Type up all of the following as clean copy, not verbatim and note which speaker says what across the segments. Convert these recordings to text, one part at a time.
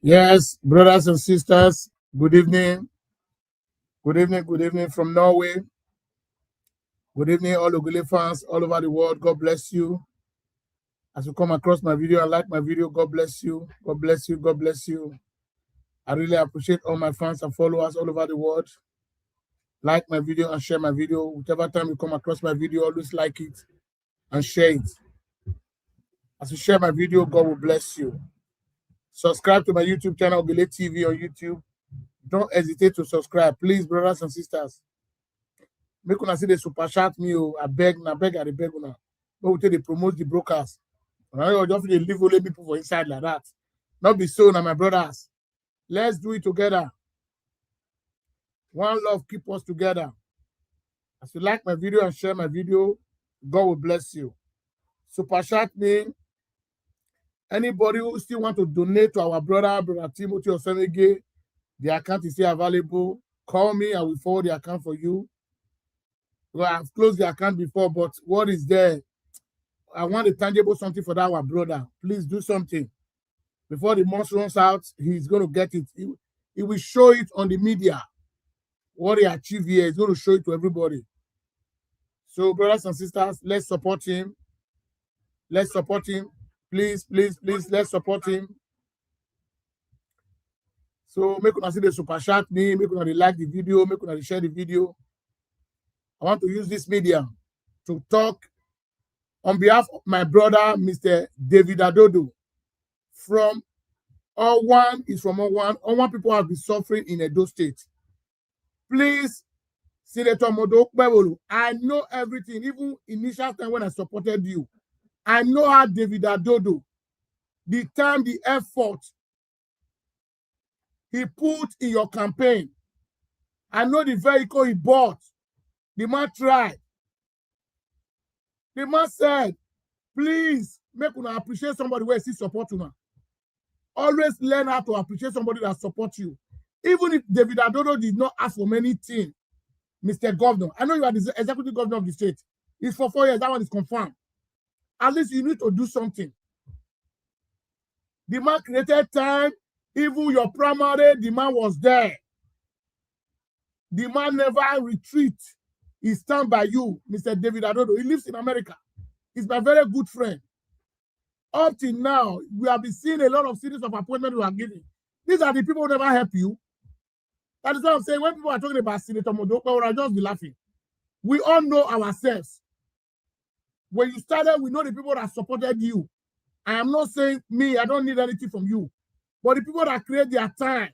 Speaker 1: Yes, brothers and sisters, good evening. Good evening from Norway. Good evening, all Ogule fans all over the world. God bless you. As you come across my video and like my video, God bless you. God bless you. God bless you. I really appreciate all my fans and followers all over the world. Like my video and share my video. Whichever time you come across my video, always like it and share it. As you share my video, God will bless you. Subscribe to my YouTube channel, Ogule TV on YouTube. Don't hesitate to subscribe, please, brothers and sisters. Make una see the super chat me. I beg, I beg, I beg una. But we take they promote the brokers. And I just they leave only people for inside like that. Not be so now, my brothers. Let's do it together. One love, keep us together. As you like my video and share my video, God will bless you. Super chat me. Anybody who still want to donate to our brother Timothy Osemege, the account is still available. Call me, I will forward the account for you. Well, I've closed the account before, but what is there? I want a tangible something for that our brother. Please do something. Before the month runs out, he's going to get it. He will show it on the media. What he achieved here, he's going to show it to everybody. So, brothers and sisters, let's support him. Let's support him. Please, please, please, let's support him. So, make una see the super chat me, make una like the video, make una share the video. I want to use this medium to talk on behalf of my brother, Mr. David Adodo, from Owan. Is from Owan. Owan people have been suffering in Edo State. Please, Senator Modokbewolu, I know everything, even initial time when I supported you. I know how David Adodo, the time, the effort he put in your campaign. I know the vehicle he bought. The man tried. The man said, please make una appreciate somebody where he support you. Always learn how to appreciate somebody that supports you. Even if David Adodo did not ask for many things, Mr. Governor, I know you are the executive governor of the state. It's for 4 years. That one is confirmed. At least you need to do something. The man created time. Even your primary, the man was there. The man never retreat. He stand by you, Mr. David Adodo. He lives in America. He's my very good friend. Up till now, we have been seeing a lot of series of appointments we are giving. These are the people who never help you. That is what I'm saying. When people are talking about Senator Modokwe, I'll just be laughing. We all know ourselves. When you started, we know the people that supported you. I am not saying me, I don't need anything from you. But the people that create their time,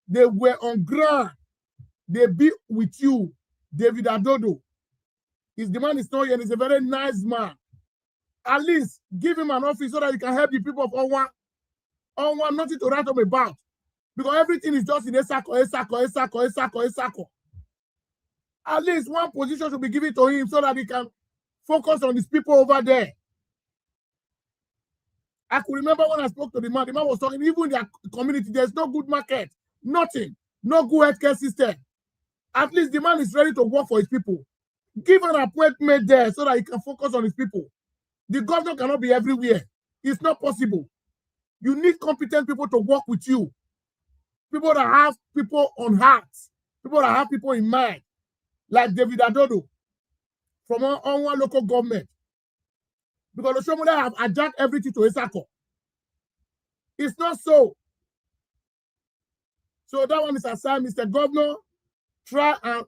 Speaker 1: they were on ground. They be with you. David Adodo. The man is not here, and he's a very nice man. At least give him an office so that he can help the people of Owan. Owan, nothing to write home about. Because everything is just in Esako. At least one position should be given to him so that he can focus on his people over there. I could remember when I spoke to the man was talking, even in their community, there's no good market, nothing, no good healthcare system. At least the man is ready to work for his people. Give an appointment there so that he can focus on his people. The governor cannot be everywhere. It's not possible. You need competent people to work with you. People that have people on heart. People that have people in mind. Like David Adodo from one local government. Because the Shomole have adjusted everything to Esako. It's not so. So that one is assigned, Mr. Governor. Try and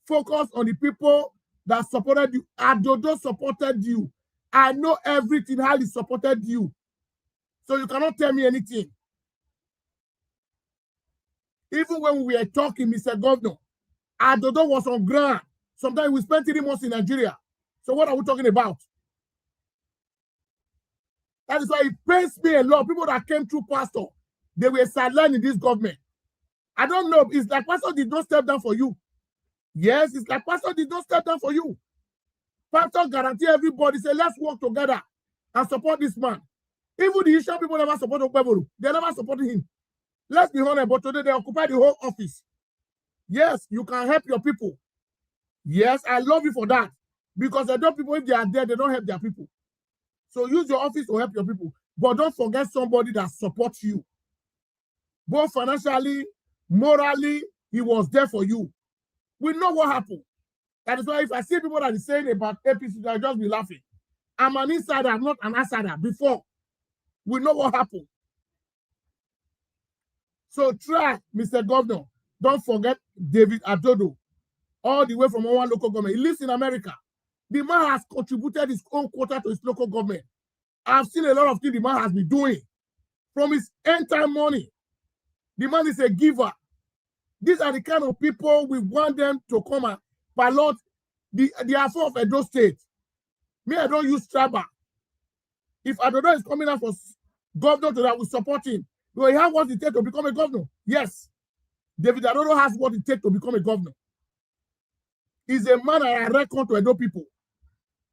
Speaker 1: focus on the people that supported you. Adodo supported you. I know everything, how he supported you. So you cannot tell me anything. Even when we were talking, Mr. Governor, Adodo was on ground. Sometimes we spent 3 months in Nigeria. So what are we talking about? That is why it pains me a lot. People that came through pastor, they were sidelined in this government. I don't know. It's like pastor did not step down for you. Yes, it's like pastor did not step down for you. Pastor guarantee everybody, say, let's work together and support this man. Even the Ishan people never support Okpebolo. They never supported him. Let's be honest, but today they occupy the whole office. Yes, you can help your people. Yes, I love you for that. Because I know people, if they are there, they don't help their people. So use your office to help your people. But don't forget somebody that supports you. both financially, morally, he was there for you. We know what happened. That is why if I see people that is saying about APC, I'll just be laughing. I'm an insider, I'm not an outsider. Before, we know what happened. So try, Mr. Governor, don't forget David Adodo, all the way from one local government. He lives in America. The man has contributed his own quota to his local government. I've seen a lot of things the man has been doing from his entire money. The man is a giver. These are the kind of people we want them to come and ballot the affair of Edo State. Me, I don't use Straba. If Adodo is coming out for governor to that, we support him. Do he have what it takes to become a governor? Yes. David Adodo has what it takes to become a governor. He's a man I reckon to Edo people.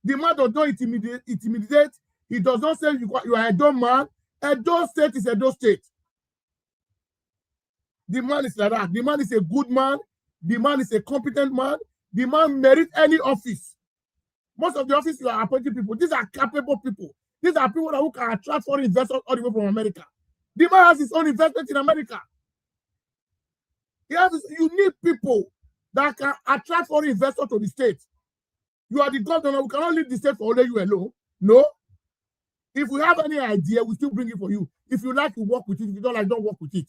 Speaker 1: The man does not intimidate. He does not say you are a Edo man. Edo State is Edo State. The man is like that. The man is a good man. The man is a competent man. The man merits any office. Most of the offices you are appointing people, these are capable people. These are people who can attract foreign investors all the way from America. The man has his own investment in America. You need people that can attract foreign investors to the state. You are the governor. We cannot leave the state for only you alone. No. If we have any idea, we still bring it for you. If you like, you work with it. If you don't like, don't work with it.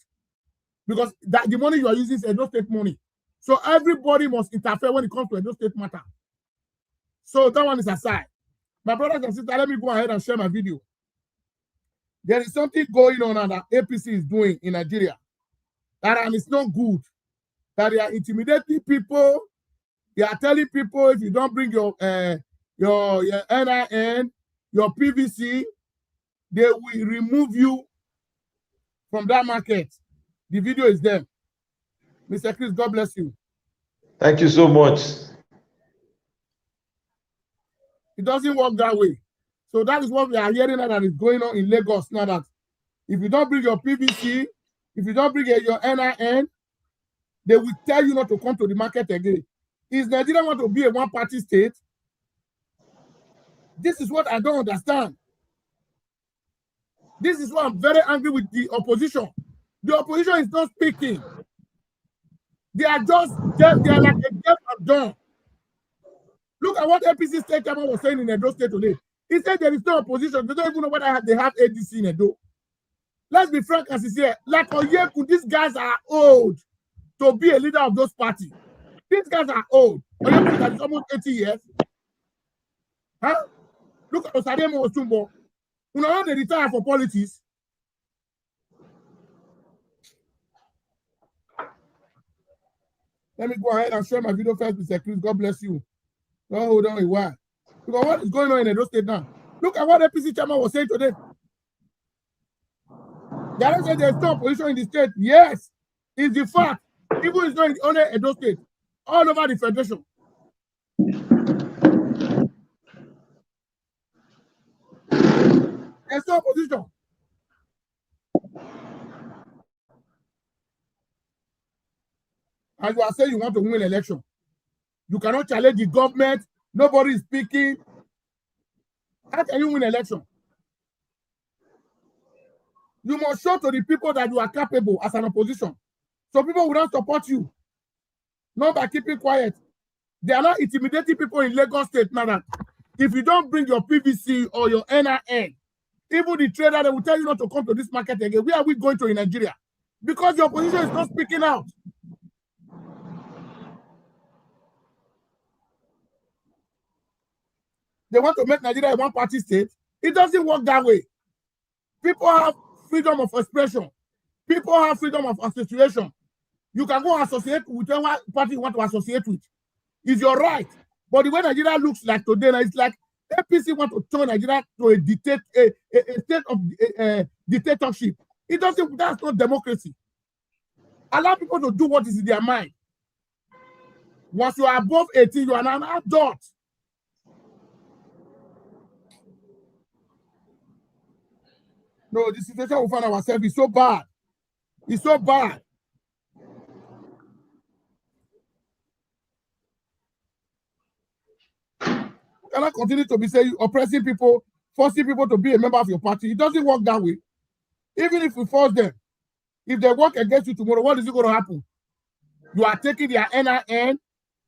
Speaker 1: Because the money you are using is Edo State money. So everybody must interfere when it comes to Edo State matter. So that one is aside. My brothers and sisters, let me go ahead and share my video. There is something going on that APC is doing in Nigeria. And it's not good. That they are intimidating people. They are telling people if you don't bring your NIN, your PVC, they will remove you from that market. The video is there. Mr. Chris, God bless you.
Speaker 2: Thank you so much.
Speaker 1: It doesn't work that way. So that is what we are hearing now that is going on in Lagos now, that if you don't bring your PVC, if you don't bring your NIN, they will tell you not to come to the market again. Is Nigeria want to be a one-party state? This is what I don't understand. This is why I'm very angry with the opposition. The opposition is not speaking. They are just deaf. They are like a deaf and dumb. Look at what APC state chairman was saying in Edo State today. He said there is no opposition. They don't even know whether they have ADC in Edo. Let's be frank and sincere. Like Oyeku, these guys are old to be a leader of those parties. These guys are old. Oyeku is almost 80 years. Huh? Look at Osademo Osumbo. You know, they retire for politics. Let me go ahead and share my video first, Mr. Chris. God bless you. Don't hold on a while. Because what is going on in Edo State now? Look at what APC chairman was saying today. They are saying there's no opposition in the state. Yes, it's the fact. People is not only Edo State, all over the federation. There's no opposition. And you are saying you want to win an election. You cannot challenge the government. Nobody is speaking. How can you win an election? You must show to the people that you are capable as an opposition. So people will not support you. Not by keeping quiet. They are not intimidating people in Lagos State now that if you don't bring your PVC or your NIN, even the trader, they will tell you not to come to this market again. Where are we going to in Nigeria? Because the opposition is not speaking out. They want to make Nigeria a one-party state. It doesn't work that way. People have freedom of expression. People have freedom of association. You can go associate with whatever party you want to associate with. It's your right. But the way Nigeria looks like today, it's like APC want to turn Nigeria to a state of dictatorship. It doesn't. That's not democracy. Allow people to do what is in their mind. Once you are above 18, you are an adult. No, the situation we find ourselves is so bad. It's so bad. You cannot continue to be saying oppressing people, forcing people to be a member of your party. It doesn't work that way. Even if we force them, If they work against you tomorrow, what is it going to happen? You are taking their NIN,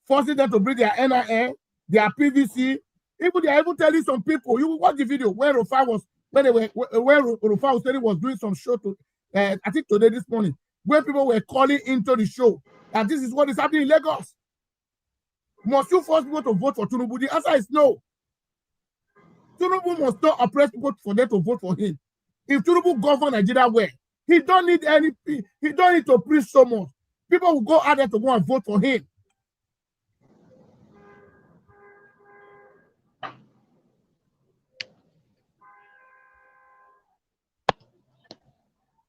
Speaker 1: forcing them to bring their NIN, their PVC. Even they are even telling some people, you watch the video where Rufai was, where Rufai was doing some show to, I think today, this morning, where people were calling into the show that this is what is happening in Lagos. Must you force people to vote for Tinubu? The answer is no. Tinubu must not oppress people for them to vote for him. If Tinubu govern Nigeria well, he don't need to preach so much. People will go out there to go and vote for him.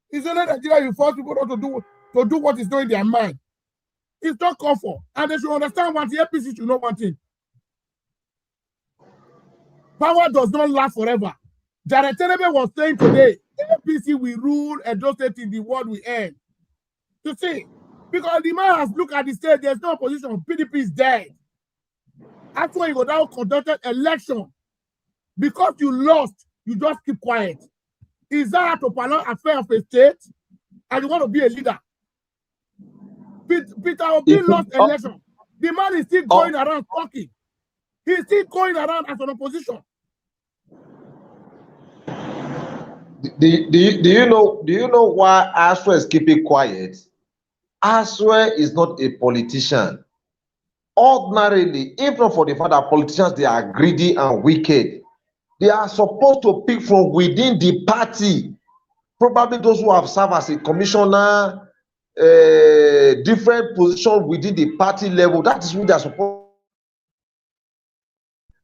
Speaker 1: It's only Nigeria you force people to do what is doing in their mind. It's not comfort. And they should understand one thing. APC should know one thing. Power does not last forever. Jared Tenebe was saying today, APC will rule Edo State in the world we end. You see, because the man has looked at the state, there's no opposition. PDP is dead. After you go down conducted election, because you lost, you just keep quiet. Is that to pronounce affair of a state, and you want to be a leader? Peter Obi lost election. The man is still going around talking. He's still going around as an opposition.
Speaker 2: Do you know why Aswe is keeping quiet? Aswe is not a politician. Ordinarily, if not for the fact that politicians they are greedy and wicked, they are supposed to pick from within the party. Probably those who have served as a commissioner, different position within the party level. That is who they are supposed.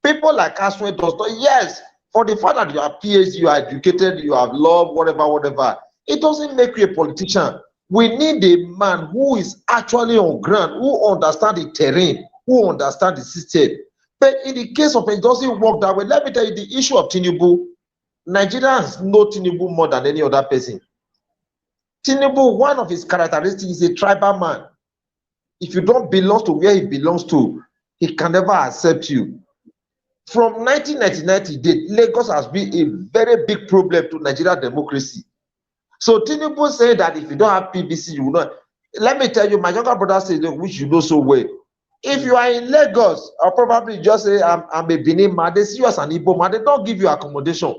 Speaker 2: People like Aswe does not. Yes, for the fact that you are PhD, you are educated, you have love, whatever, it doesn't make you a politician. We need a man who is actually on ground, who understands the terrain, who understands the system. But in the case of it doesn't work that way. Let me tell you the issue of Tinubu. Nigerians know Tinubu more than any other person. Tinubu, one of his characteristics is a tribal man. If you don't belong to where he belongs to, he can never accept you. From 1999 to date, Lagos has been a very big problem to Nigerian democracy. So Tinubu said that if you don't have PBC, you will not. Let me tell you, my younger brother said, which you know so well. If you are in Lagos, or probably just say I'm a Benin man, they see you as an Igbo man, they don't give you accommodation.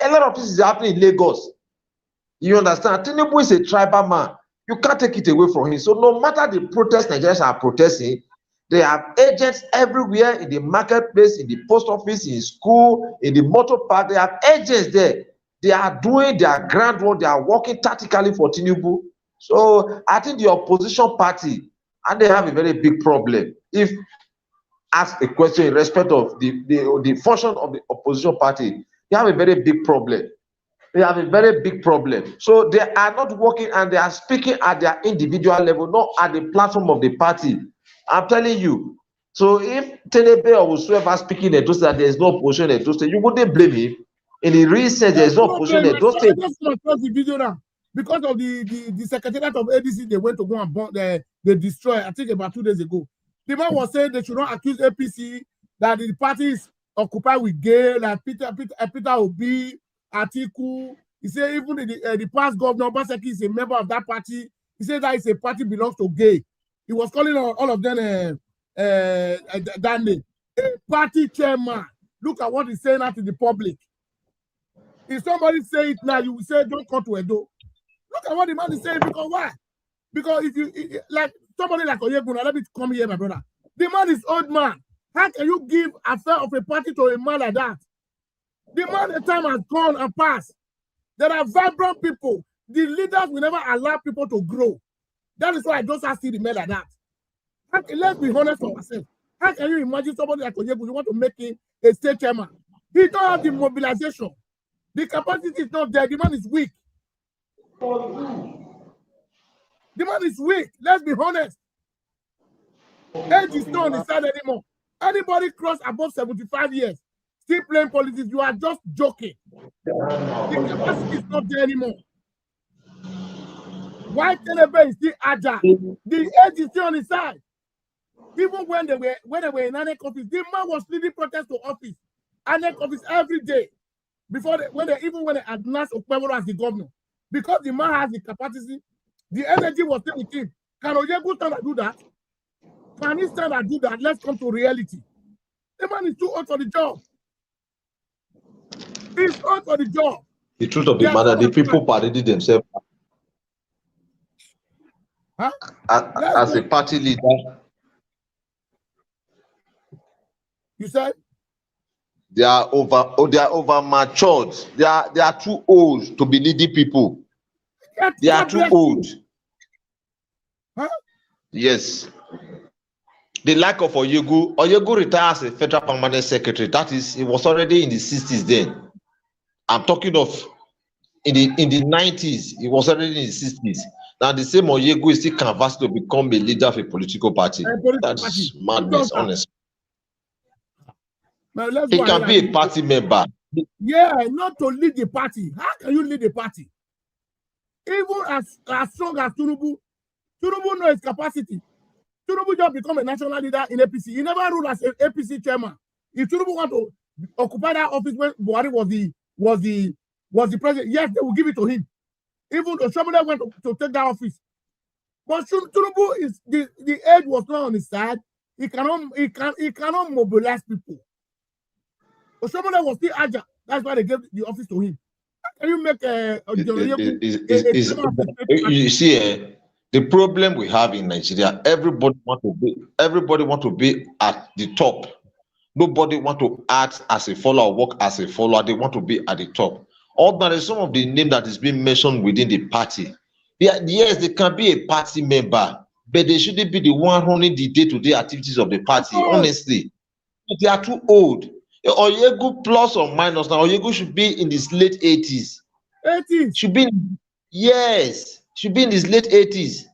Speaker 2: A lot of this is happening in Lagos. You understand? Tinubu is a tribal man. You can't take it away from him. So no matter the protest Nigerians are protesting, they have agents everywhere in the marketplace, in the post office, in school, in the motor park. They have agents there. They are doing their grand work. They are working tactically for Tinubu. So I think the opposition party, and they have a very big problem. If ask a question in respect of the function of the opposition party, they have a very big problem. They have a very big problem. So they are not working and they are speaking at their individual level, not at the platform of the party. I'm telling you. So if Tenebe or whoever speaking in Edo State that there is no opposition in Edo State, you wouldn't blame him. In the research, there is no opposition in Edo State.
Speaker 1: The video now. Because of the secretariat of ADC, they went to go and burn, they destroyed, I think about 2 days ago. The man was saying they should not accuse APC that the party is occupied with gay, like Peter Obi, Atiku. He said even the past governor, Obaseki, is a member of that party. He said that it's a party belongs to gay. He was calling all of them that name. A party chairman. Look at what he's saying out to the public. If somebody say it now, you will say, don't come to Edo. Look at what the man is saying, because why? Because if you, like, somebody like Oyebuna, let me come here, my brother. The man is old man. How can you give affair of a party to a man like that? The man, the time has gone and passed. There are vibrant people. The leaders will never allow people to grow. That is why I don't see the men like that. Let's be honest with ourselves. How can you imagine somebody like Oyebuna, you want to make him a state chairman? He don't have the mobilization. The capacity is not there. The man is weak. The man is weak. Let's be honest. Age is not on the side anymore. Anybody cross above 75 years, still playing politics, you are just joking. The capacity is not there anymore. Why Tenebe is still agile? The age is still on his side. Even when they were in ANEC office, the man was leading protests to office. ANEC office every day. When they announced Okpebholo as the governor. Because the man has the capacity The energy was there with him. Can Oyegu stand and do that? Can he stand and do that? Let's come to reality. The man is too hot for the job. He's hot for the job.
Speaker 2: The truth of the matter, the people paraded themselves as a party leader.
Speaker 1: You said
Speaker 2: they are over matured. They are too old to be leading people. They are too old.
Speaker 1: Huh?
Speaker 2: Yes. The lack of Oyegu retired as a federal permanent secretary. That is, he was already in the 60s then. I'm talking of in the 90s. He was already in the 60s. Now the same Oyegu is still canvassed to become a leader of a political party. That's madness, honestly.
Speaker 1: Now,
Speaker 2: he can be a party member.
Speaker 1: Yeah, not to lead the party. How can you lead the party? Even as strong as Tinubu knows his capacity. Tinubu just become a national leader in APC. He never ruled as an APC chairman. If Tinubu want to occupy that office when Buhari was the president, yes, they will give it to him. Even though Shomole went to take that office. But Tinubu is the age was not on his side. He cannot mobilize people. Shomole was still agile. That's why they gave the office to him. How can you make
Speaker 2: you see, the problem we have in Nigeria, everybody want to be at the top. Nobody want to act as a follower, work as a follower. They want to be at the top. Ordinarily, some of the name that is being mentioned within the party, yes, they can be a party member, but they shouldn't be the one running the day-to-day activities of the party. Honestly, they are too old. Oyegu plus or minus now, Oyegu should be in his late 80s.
Speaker 1: 80s?
Speaker 2: Should be in his late 80s.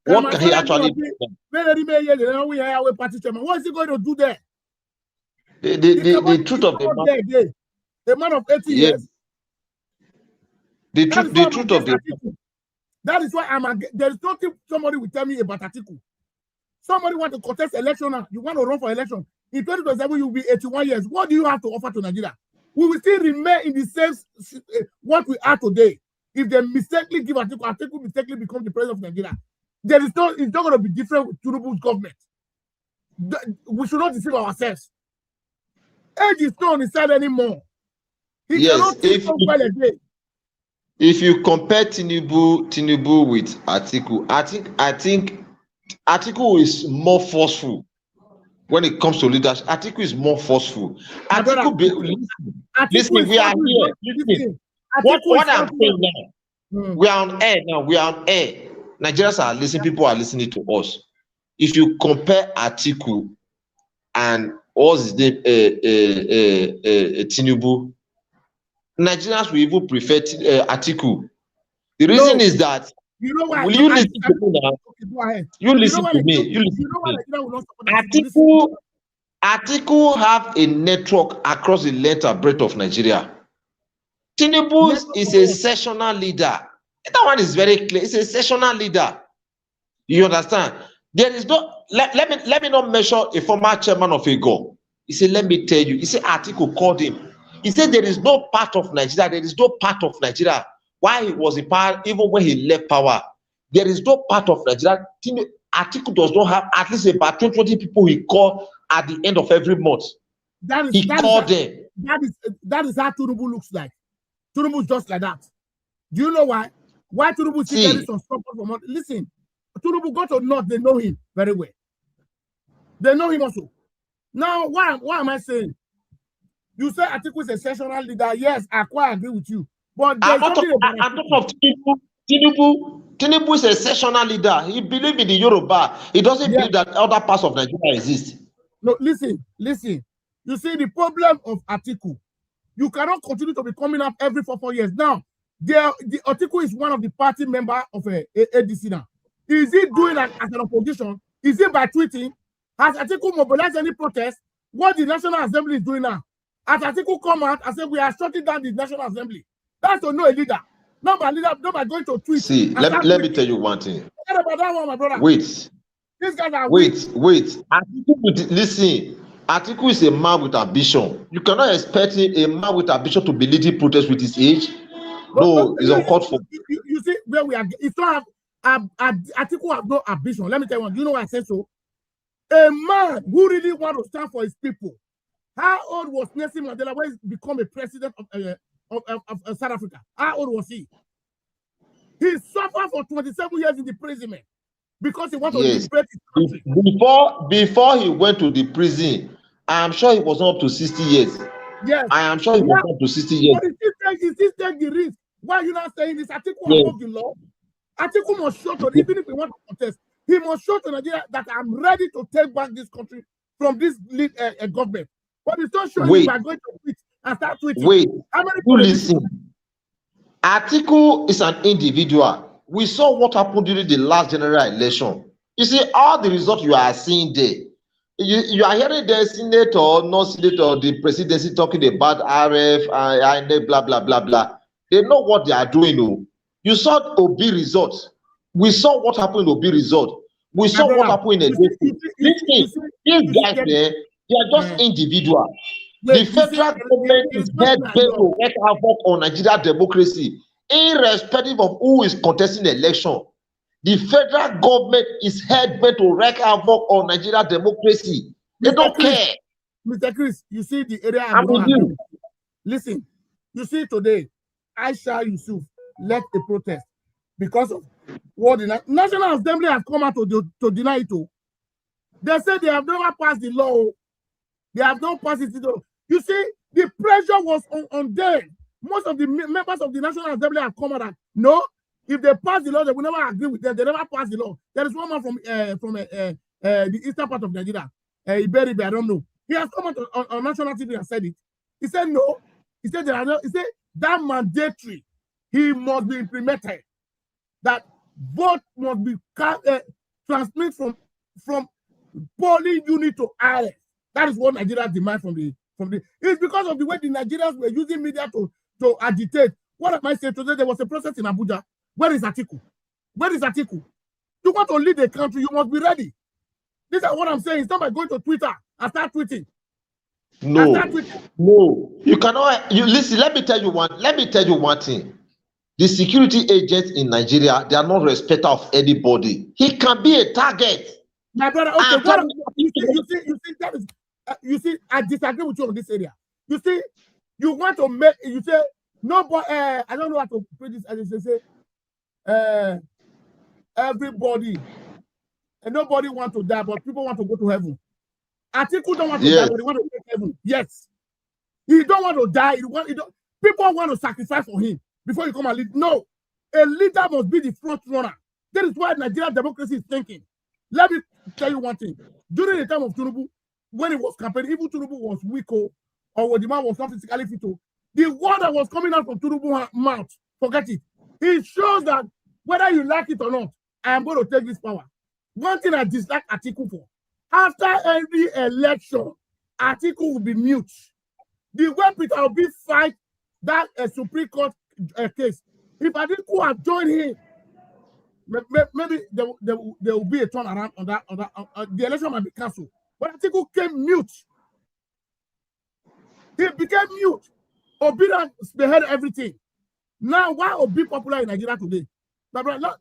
Speaker 2: What can he actually do?
Speaker 1: What is he going to do there?
Speaker 2: The truth of the matter.
Speaker 1: A man of 80 years.
Speaker 2: The truth of the matter.
Speaker 1: That is why there is nothing somebody will tell me about Atiku. Somebody want to contest election now. You want to run for election. In 2027, you will be 81 years. What do you have to offer to Nigeria? We will still remain in the same what we are today. If they mistakenly give Atiku mistakenly become the president of Nigeria, it's not going to be different with Tinubu's government. We should not deceive ourselves. Age is not on his side anymore. He cannot take well a day.
Speaker 2: If you compare Tinubu with Atiku, I think Atiku is more forceful when it comes to leadership. Atiku is more forceful. Listen, we are here. Listen. What I'm saying now, we are on air now. We are on air. Nigerians are listening. People are listening to us. If you compare Atiku and what's his name, Tinubu, Nigerians will even prefer Atiku. The reason is that
Speaker 1: you know why?
Speaker 2: Will you listen to me now?
Speaker 1: Okay, go ahead.
Speaker 2: You listen to me. Atiku have a network across the length and breadth of Nigeria. Tinubu is a sessional leader. That one is very clear. It's a sessional leader. You understand? There is no. Let me not measure a former chairman of AGO. He said, "Let me tell you." He said, Atiku called him. He said, "There is no part of Nigeria. There is no part of Nigeria." Why he was in power, even when he left power, there is no part of Nigeria. Atiku does not have at least about 20 people he called at the end of every month. He called them.
Speaker 1: That is how Tinubu looks like. Tinubu is just like that. Do you know why? Why Tinubu is getting some support from? Listen, Tinubu go to North, they know him very well. They know him also. Now, why am I saying? You say Atiku is a sessional leader. Yes, I quite agree with you. But I'm talking
Speaker 2: of Tinubu. Tinubu is a sessional leader. He believes in the Yoruba. He doesn't believe that other parts of Nigeria exist.
Speaker 1: No, listen. You see, the problem of Atiku, you cannot continue to be coming up every 4 years. Now, the Atiku is one of the party members of ADC now. Is he doing that as an opposition? Is it by tweeting? Has Atiku mobilized any protest? What the National Assembly is doing now? Has Atiku come out and say we are shutting down the National Assembly? That's to know a leader. Not by going to tweet.
Speaker 2: See, let me tell you one thing.
Speaker 1: Forget about that one, my brother.
Speaker 2: Wait.
Speaker 1: These guys are
Speaker 2: wait. Listen, Atiku is a man with ambition. You cannot expect a man with ambition to be leading protest with his age. No, it's uncalled for.
Speaker 1: You see where we are. It's not. Atiku have no ambition. Let me tell you one. You know why I said so? A man who really want to stand for his people. How old was Nelson Mandela when he became a president of South Africa? How old was he? He suffered for 27 years in the prison because he wanted to liberate his country.
Speaker 2: Before he went to the prison, I am sure he was up to 60 years.
Speaker 1: Yes.
Speaker 2: I am sure he was up to 60 years.
Speaker 1: But he still take the risk. Why are you not saying this? Atiku above the law. Atiku must show to, even if he want to contest, he must show to Nigeria that I'm ready to take back this country from this government. But it's not showing you by going to tweet and start tweeting.
Speaker 2: Wait, you listen. Atiku is an individual. We saw what happened during the last general election. You see, all the results you are seeing there. You are hearing the senator, no senator, the presidency talking about RF, and blah, blah, blah, blah. They know what they are doing. No. You saw Obi results. We saw what happened in Obi result. We saw what happened in Edo. These guys there, they are just individual. The federal government is bent to wreak havoc on Nigeria democracy, irrespective of who is contesting the election. The federal government is hell bent to wreak havoc on Nigeria democracy. They don't care.
Speaker 1: Mr. Chris, you see the area I'm going. Listen, you see today, Aisha Yusuf led a protest because of what the National Assembly has come out to deny it. They said they have never passed the law. They have not passed it. You see, the pressure was on them. Most of the members of the National Assembly have come out and no, if they pass the law, they will never agree with them. They never pass the law. There is one man from the eastern part of Nigeria, Iberibe, I don't know. He has come out on national TV and said it. He said no. He said there are no. He said that mandatory. He must be implemented. That vote must be transmitted from polling unit to IRS. That is what Nigeria demands from the. It's because of the way the Nigerians were using media to agitate. What am I saying today? There was a process in Abuja. Where is Atiku? Where is Atiku? You want to lead the country, you must be ready. This is what I'm saying. It's not by going to Twitter and start tweeting.
Speaker 2: No, you cannot. You listen. Let me tell you one thing. The security agents in Nigeria, they are not respecter of anybody. He can be a target.
Speaker 1: My brother, okay. You see, I disagree with you on this area. You see, you want to make. You say nobody. I don't know how to put this. As they say, everybody, and nobody want to die, but people want to go to heaven. Atiku don't want to die, but he want to go to heaven. Yes, he don't want to die. People want to sacrifice for him before you come and lead. No, a leader must be the front runner. That is why Nigerian democracy is thinking. Let me tell you one thing. During the time of Tinubu, when he was campaigning, even Tinubu was weak, or when the man was not physically fit, the word that was coming out from Tinubu's mouth, forget it. It shows that whether you like it or not, I am going to take this power. One thing I dislike Atiku for, after every election, Atiku will be mute. The way Peter Obi fight that Supreme Court case, if Atiku had joined him, maybe there will be a turnaround on that. The election might be cancelled. But Atiku came mute. He became mute. Obi spearheaded everything. Now, why Obi popular in Nigeria today? But not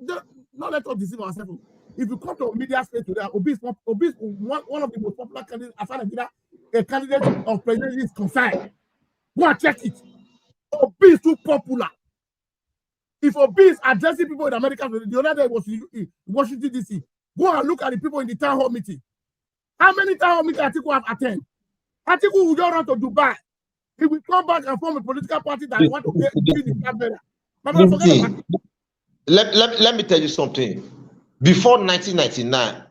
Speaker 1: let us deceive ourselves. If you come to media space today, Obi is one of the most popular candidates as far as Nigeria, a candidate of presidency is concerned. Go and check it. Obi is too popular. If Obi is addressing people in America, the other day was in Washington, D.C. Go and look at the people in the town hall meeting. How many town hall meetings Atiku have attended? Atiku will go run to Dubai. He will come back and form a political party that want to get the cabinet.
Speaker 2: Let me tell you something. Before 1999,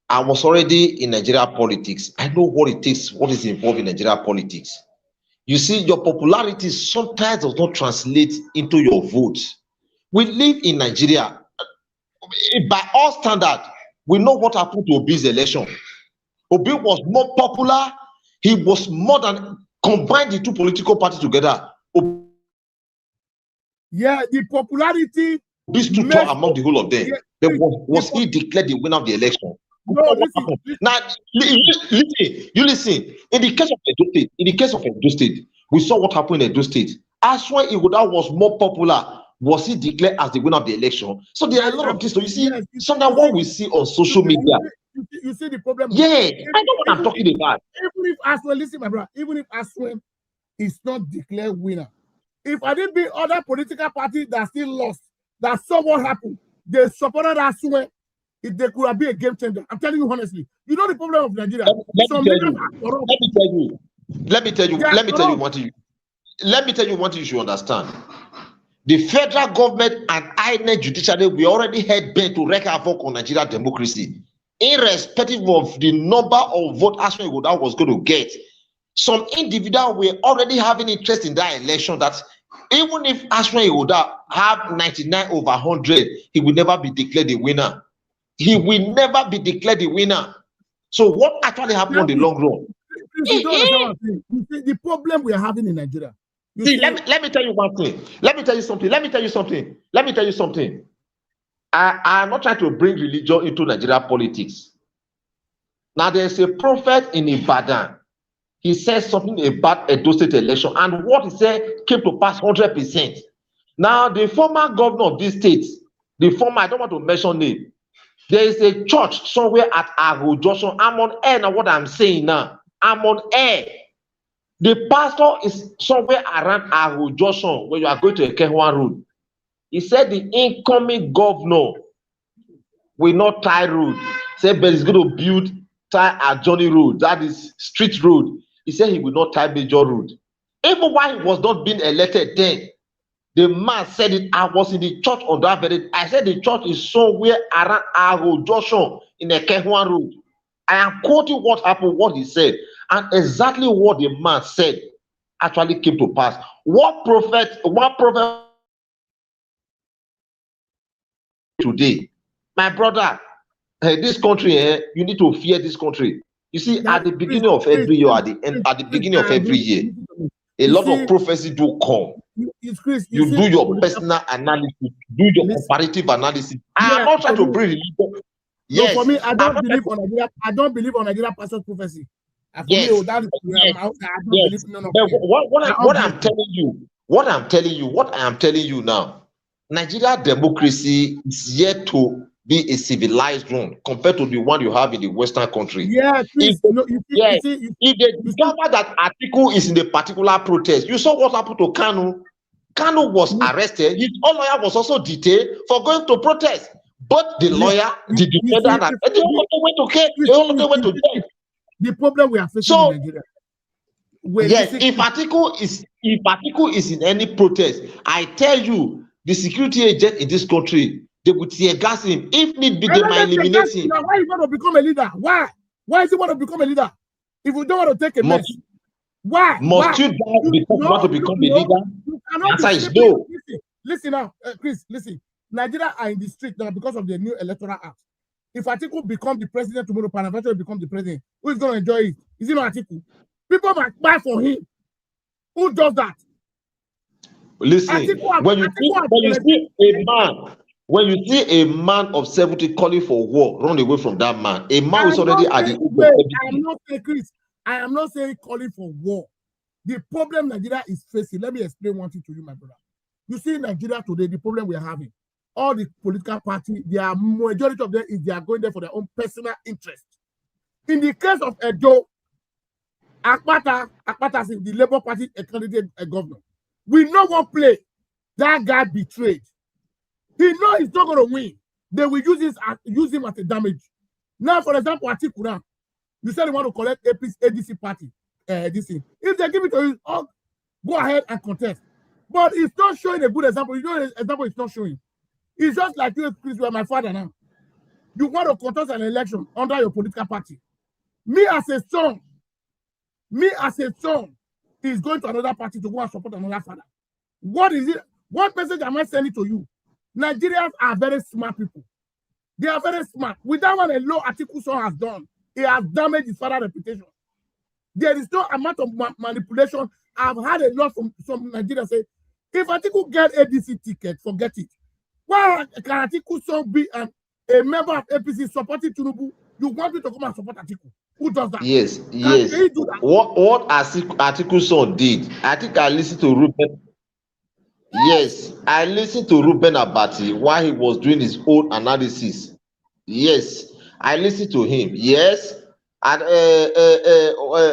Speaker 2: I was already in Nigeria politics. I know what it takes, what is involved in Nigeria politics. You see, your popularity sometimes does not translate into your vote. We live in Nigeria. By all standards, we know what happened to Obi's election. Obi was more popular. He was more than combined the two political parties together.
Speaker 1: Yeah, the popularity.
Speaker 2: Obi stood tall among the whole of them. Yeah, was he declared the winner of the election?
Speaker 1: No, listen.
Speaker 2: Now, listen. In the case of Edo State, we saw what happened in Edo State. As when Igoda was more popular, was he declared as the winner of the election? So there are a lot of things. So you see,
Speaker 1: Yes,
Speaker 2: sometimes what we see on social media.
Speaker 1: You see the problem.
Speaker 2: Yeah, I know what I'm talking about.
Speaker 1: Even if Aswell, listen, my brother, even if Aswell is not declared winner, if I didn't be other political parties that still lost, that saw what happened, they supported Aswell, if they could have been a game changer. I'm telling you honestly. You know the problem of Nigeria.
Speaker 2: Let me tell you one thing you should understand. The federal government and INEC judiciary, we already had bent to wreak havoc on Nigeria democracy, irrespective of the number of votes Aswell Ighodalo was going to get. Some individuals were already having interest in that election that even if Aswell Ighodalo have 99 over 100, he will never be declared the winner. He will never be declared the winner. So what actually happened in the long run?
Speaker 1: The problem we are having in Nigeria.
Speaker 2: Let me tell you one thing. Let me tell you something. I am not trying to bring religion into Nigeria politics. Now there's a prophet in Ibadan. He says something about Edo State election, and what he said came to pass 100%. Now the former governor of this state, I don't want to mention name. There is a church somewhere at Agho Junction. I'm on air now. What I'm saying now, I'm on air. The pastor is somewhere around Agho Junction where you are going to Ekehua Road. He said the incoming governor will not tie road. Said, but he's going to build tie at Johnny Road. That is street road. He said he will not tie major road. Even while he was not being elected then, the man said it. I was in the church on that very day. I said the church is somewhere around Agho Junction in Ekehua Road. I am quoting what happened, what he said, and exactly what the man said actually came to pass. What prophet today, my brother, this country, you need to fear this country. You see, at the beginning of every year, at the beginning of every year, a lot of prophecy do come. You do your personal analysis, do your comparative analysis. I am not trying to bring religion.
Speaker 1: Yes. So for me, I don't believe on Nigeria pastor's prophecy.
Speaker 2: Yes. What I am telling you now, Nigeria democracy is yet to be a civilized one compared to the one you have in the Western country.
Speaker 1: Yeah, please.
Speaker 2: If they discover that Atiku is in a particular protest, you saw what happened to Kanu. Kanu was arrested. His own lawyer was also detained for going to protest. But the lawyer, the defendant, they all went to jail.
Speaker 1: The problem we are facing in Nigeria.
Speaker 2: Yes, if Atiku is in any protest, I tell you, the security agent in this country, they would tear gas him. If need be, they might eliminate him.
Speaker 1: Why you want to become a leader? Why? Why is he want to become a leader? If you don't want to take a mess, why?
Speaker 2: Must you want to become a leader? Answer is no.
Speaker 1: Listen now, Chris. Listen. Nigeria are in the street now because of the new electoral act. If Atiku becomes the president tomorrow, Panavacho will become the president. Who is going to enjoy it? Is it not Atiku? People might buy for him. Who does that?
Speaker 2: Listen, when you see a man of 70 calling for war, run away from that man. A man is already at the
Speaker 1: I am not saying, Chris, I am not saying calling for war. The problem Nigeria is facing, let me explain one thing to you, my brother. You see, in Nigeria today, the problem we are having, all the political parties, the majority of them is they are going there for their own personal interest. In the case of Edo, Akpata, the Labour Party, a candidate, a governor. We know what play. That guy betrayed. He knows he's not going to win. They will use him as a damage. Now, for example, Atiku now, you said you want to collect ADC party. This thing. If they give it to you, go ahead and contest. But it's not showing a good example. You know, an example it's not showing. It's just like you, Chris, you are my father now. You want to contest an election under your political party. Me as a son is going to another party to go and support another father. What is it? What message am I sending to you? Nigerians are very smart people. They are very smart. With that one alone, Atiku son has done. He has damaged his father's reputation. There is no amount of manipulation. I've had a lot from some Nigerians say, if Atiku get ADC ticket, forget it. Why can Atiku son be a member of APC supporting Tinubu? You want me to come and support Atiku? Who does that?
Speaker 2: Yes.
Speaker 1: Can he do that?
Speaker 2: What Atiku son did, I think I listened to Ruben. Yes, I listened to Ruben Abati while he was doing his own analysis. Yes, I listened to him. Yes, and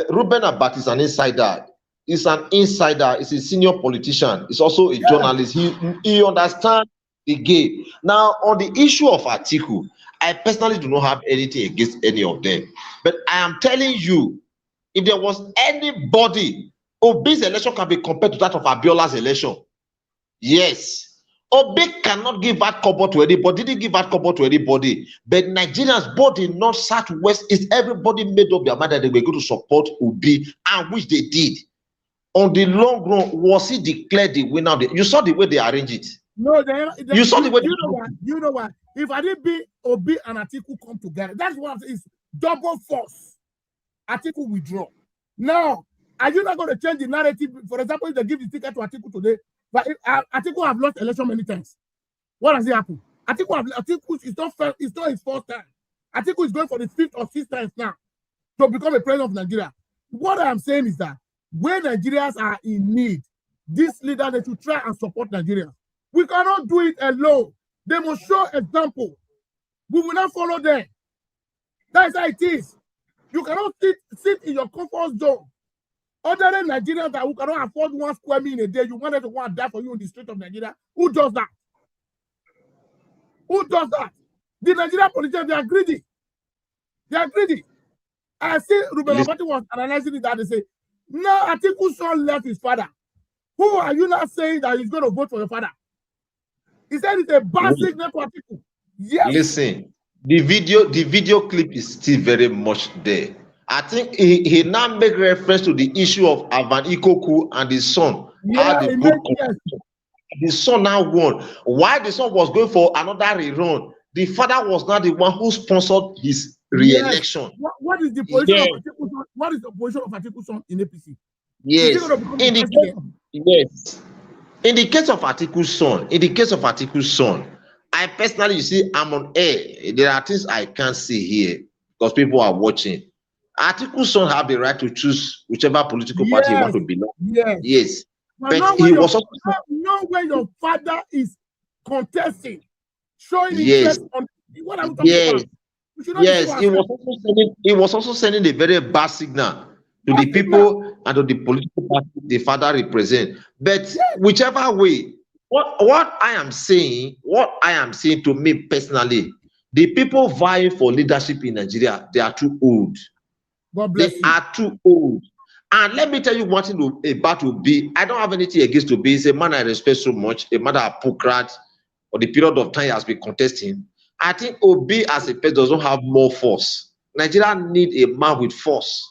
Speaker 2: Ruben Abati is an insider. He's an insider. He's a senior politician. He's also a
Speaker 1: Yeah.
Speaker 2: journalist. He understands the game. Now, on the issue of Atiku, I personally do not have anything against any of them. But I am telling you, if there was anybody, Obi's election can be compared to that of Abiola's election. Yes. Obi cannot give that cover to anybody, didn't give that cover to anybody. But Nigerians, both in North, South, West, is everybody made up their mind that they were going to support Obi, and which they did. On the long run, was he declared the winner? You saw the way they arranged it.
Speaker 1: No,
Speaker 2: You saw the way
Speaker 1: you know what? You know what? If I didn't be Obi and Atiku come together, that's what is double force. Atiku withdraw. Now, are you not going to change the narrative? For example, if they give the ticket to Atiku today, but if, Atiku have lost election many times. What has it happened? Atiku is not it's not his first time. Atiku is going for the 5th or 6th time now to become a president of Nigeria. What I am saying is that when Nigerians are in need, this leader they should try and support Nigerians. We cannot do it alone. They must show example. We will not follow them. That's how it is. You cannot sit in your comfort zone. Other than Nigerians that who cannot afford 1 square meal in a day, you want them to go and die for you in the street of Nigeria. Who does that? Who does that? The Nigerian politicians, they are greedy. They are greedy. I see Ruben Abati was analyzing it that they say, no, Atiku's son left his father. Who are you not saying that he's going to vote for your father? He said it's a bad signal to Atiku. Yes.
Speaker 2: Listen, the video clip is still very much there. I think he now make reference to the issue of Avan Ikoku and his son.
Speaker 1: Yeah,
Speaker 2: the son now won. Why the son was going for another rerun? The father was not the one who sponsored his re-election.
Speaker 1: Yes. What is the position of Atiku son? What is the position of Atiku son in APC?
Speaker 2: Yes. In the case of Atiku's son, I personally, you see, I'm on air. There are things I can't see here because people are watching. Atiku's son have the right to choose whichever political party he wants to belong. Yes.
Speaker 1: But he was also not when your father is contesting, showing interest on what I'm talking about.
Speaker 2: Yes, he was also sending a very bad signal to the people and to the political party the father represents. But whichever way, what I am saying to me personally, the people vying for leadership in Nigeria, they are too old. They are too old. And let me tell you one thing about Obi. I don't have anything against Obi. He's a man I respect so much, a man that Pukrat, or the period of time he has been contesting. I think Obi as a person doesn't have more force. Nigeria need a man with force.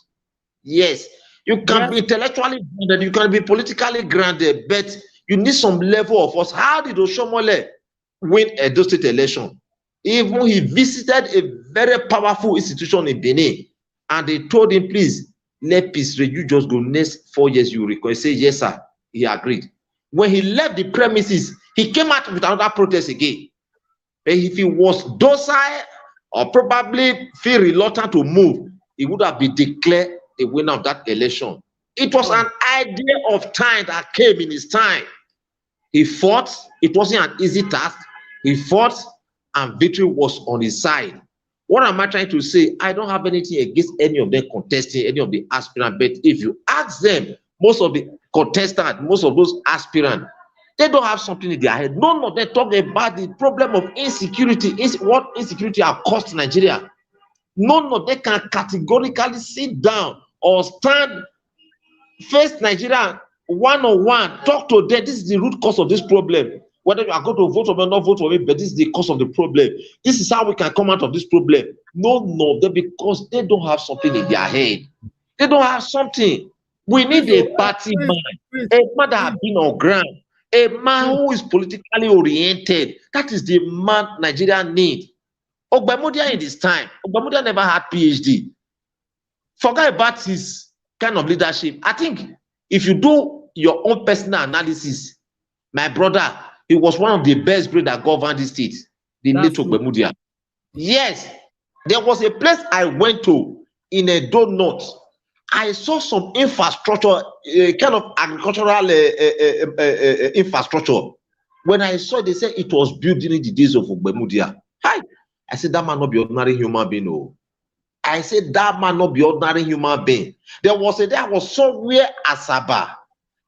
Speaker 2: Yes, you can be intellectually grounded, you can be politically grounded, but you need some level of force. How did Oshomole win Edo State election? Even he visited a very powerful institution in Benin, and they told him, please, let peace reign. You just go next 4 years, you request. Say, yes, sir. He agreed. When he left the premises, he came out with another protest again. But if he was docile or probably feel reluctant to move, he would have been declared the winner of that election. It was an idea of time that came in his time. He fought. It wasn't an easy task. He fought, and victory was on his side. What am I trying to say? I don't have anything against any of them contesting, any of the aspirants. But if you ask them, most of the contestants, most of those aspirants, they don't have something in their head. None of them talk about the problem of insecurity. What insecurity has cost Nigeria. None of them can categorically sit down or stand, face Nigeria one-on-one, talk to them. This is the root cause of this problem. Whether you are going to vote for me or not vote for me, but this is the cause of the problem. This is how we can come out of this problem. No, because they don't have something in their head. They don't have something. We need a party man, a man that has been on ground, a man who is politically oriented. That is the man Nigeria need. Ogbamudia in this time, Ogbamudia never had PhD. Forget about his kind of leadership. I think if you do your own personal analysis, my brother, he was one of the best brains that governed the state, the late Ogbamudia. Yes, there was a place I went to in Edo North. I saw some infrastructure, kind of agricultural infrastructure. When I saw, they said it was built during the days of Ogbemudia. Hi, I said that man not be ordinary human being. Oh, I said that man not be ordinary human being. There was somewhere Asaba.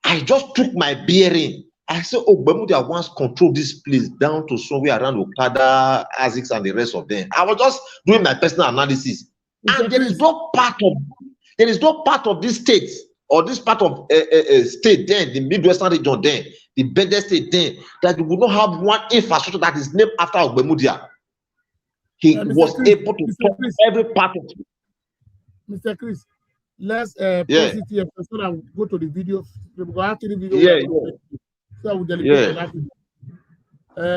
Speaker 2: I just took my bearing. I said, Ogbemudia once controlled this place down to somewhere around Okada, Azix, and the rest of them. I was just doing my personal analysis, and there is no part of this state or this part of state then, the Midwestern region then, the Bende state then, that you would not have one infrastructure that is named after Ogbemudia. He was able to talk every part of it.
Speaker 1: Mr. Chris, let's pause it here so that we go to the video. So we'll delegate that.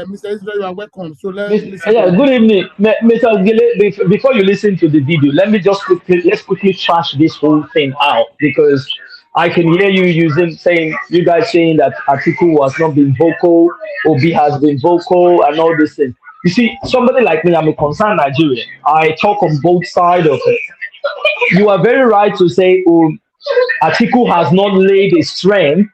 Speaker 1: Mr. Israel, you are welcome. So let's
Speaker 3: good evening, Mr. Ogele. Before you listen to the video, let's quickly trash this whole thing out, because I can hear you you guys saying that Atiku has not been vocal, Obi has been vocal, and all these things. You see, somebody like me, I'm a concerned Nigerian. I talk on both sides of it. You are very right to say Atiku has not laid a strength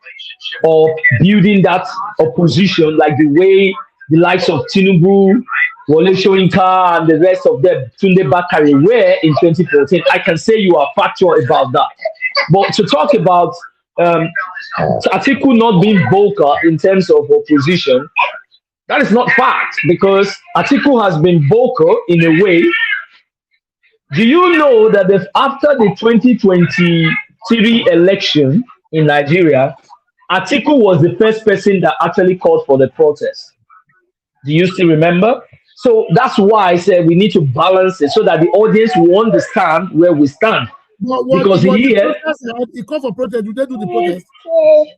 Speaker 3: of building that opposition like the way the likes of Tinubu, Wole Soyinka, and the rest of them, Tunde Bakare, were in 2014. I can say you are factual about that. But to talk about Atiku not being vocal in terms of opposition, that is not fact, because Atiku has been vocal in a way. Do you know that after the 2023 election in Nigeria, Atiku was the first person that actually called for the protest? Do you still remember? So that's why I said we need to balance it so that the audience will understand where we stand. Because here,
Speaker 1: he called for protest. Did they do the protest?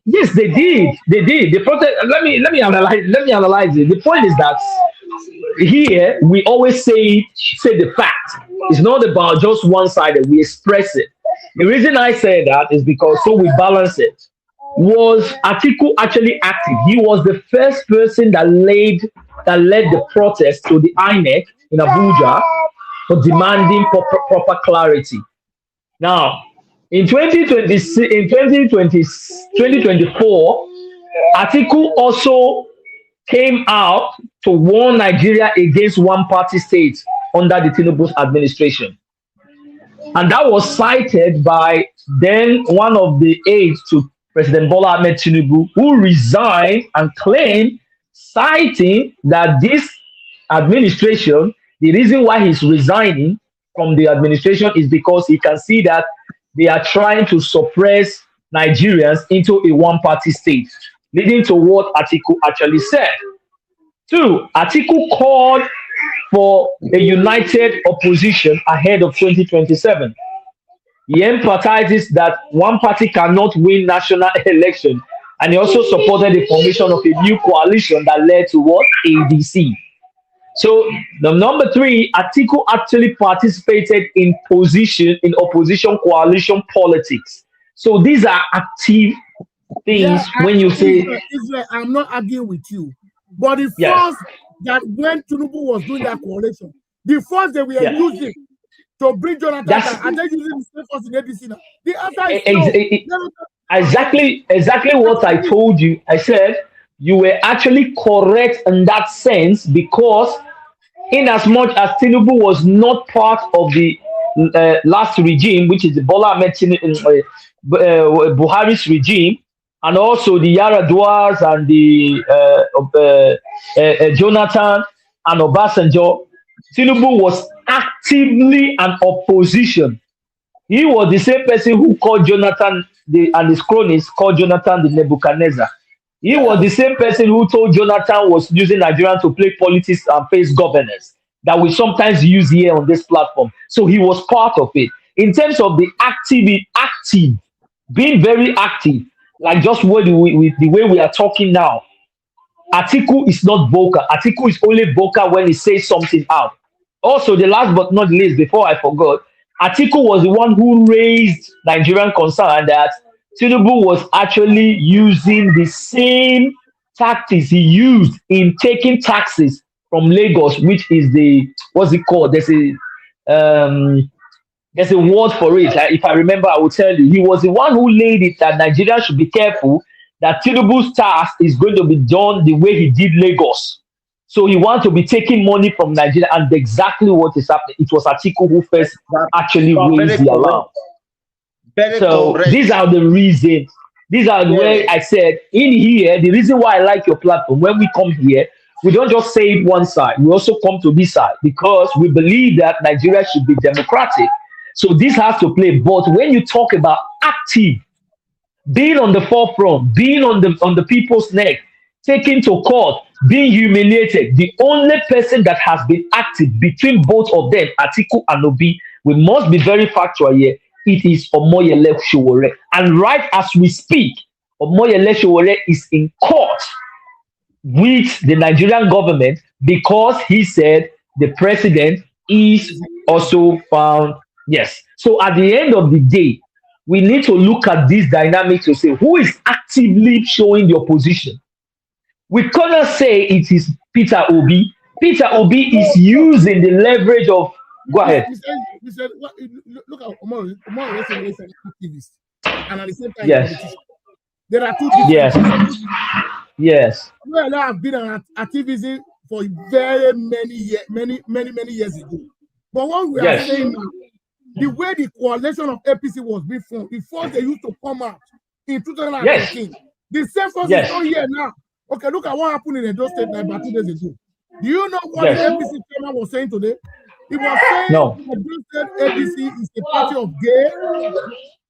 Speaker 3: Yes, they did. They did. The protest. Let me analyze it. The point is that here we always say the fact. It's not about just one sided. We express it. The reason I say that is because so we balance it. Was Atiku actually active? He was the first person that led the protest to the INEC in Abuja for demanding proper clarity. Now, in 2024, Atiku also came out to warn Nigeria against one-party states under the Tinubu administration. And that was cited by then one of the aides to President Bola Ahmed Tinubu, who resigned and claimed, citing that this administration, the reason why he's resigning from the administration is because he can see that they are trying to suppress Nigerians into a one-party state, leading to what Atiku actually said. 2, Atiku called for a united opposition ahead of 2027. He emphasizes that one party cannot win national election, and he also supported the formation of a new coalition that led to what? ADC. So the number 3, Atiku actually participated in opposition coalition politics. So these are active things. When you say
Speaker 1: Israel, I'm not arguing with you, but the first that when Tinubu was doing that coalition, the first they were using to bring Jonathan, and then using the same force in ADC now. The answer is no.
Speaker 3: Exactly what I told you. I said you were actually correct in that sense, because in as much as Tinubu was not part of the last regime, which is the Bola Ahmed Buhari's regime, and also the Yar'Aduas and the Jonathan and Obasanjo, Tinubu was actively an opposition. He was the same person who called Jonathan and his cronies called Jonathan the Nebuchadnezzar. He was the same person who told Jonathan was using Nigeria to play politics and face governance that we sometimes use here on this platform. So he was part of it. In terms of the active, being very active, like just the way we are talking now, Atiku is not vocal. Atiku is only vocal when he says something out. Also, the last but not least, before I forgot, Atiku was the one who raised Nigerian concern that Tinubu was actually using the same tactics he used in taking taxes from Lagos, which is the, what's it called? There's a There's a word for it. If I remember, I will tell you. He was the one who laid it that Nigeria should be careful that Tinubu's task is going to be done the way he did Lagos. So he wants to be taking money from Nigeria, and exactly what is happening. It was Atiku who first actually raised the alarm. So these are the reasons. These are the way I said in here. The reason why I like your platform. When we come here, we don't just say one side. We also come to this side because we believe that Nigeria should be democratic. So this has to play. But when you talk about active, being on the forefront, being on the people's neck, taken to court, being humiliated, the only person that has been active between both of them, Atiku and Obi, we must be very factual here. It is Omoyele Sowore. And right as we speak, Omoyele Sowore is in court with the Nigerian government because he said the president is also found. Yes. So at the end of the day, we need to look at this dynamic to say who is actively showing the opposition. We cannot say it is Peter Obi. Peter Obi is using the leverage of. Go ahead.
Speaker 1: He said, look at Omar is an activist, and at the same time,
Speaker 3: yes,
Speaker 1: there are two different.
Speaker 3: Yes, yes.
Speaker 1: Well, I have been an activist for very many years ago. But what we are saying now, the way the coalition of APC was being formed, before they used to come out in 2018, the same force is not here now. Okay, look at what happened in Edo State about 2 days ago. Do you know what the APC chairman was saying today? He was saying that APC is a party of gay.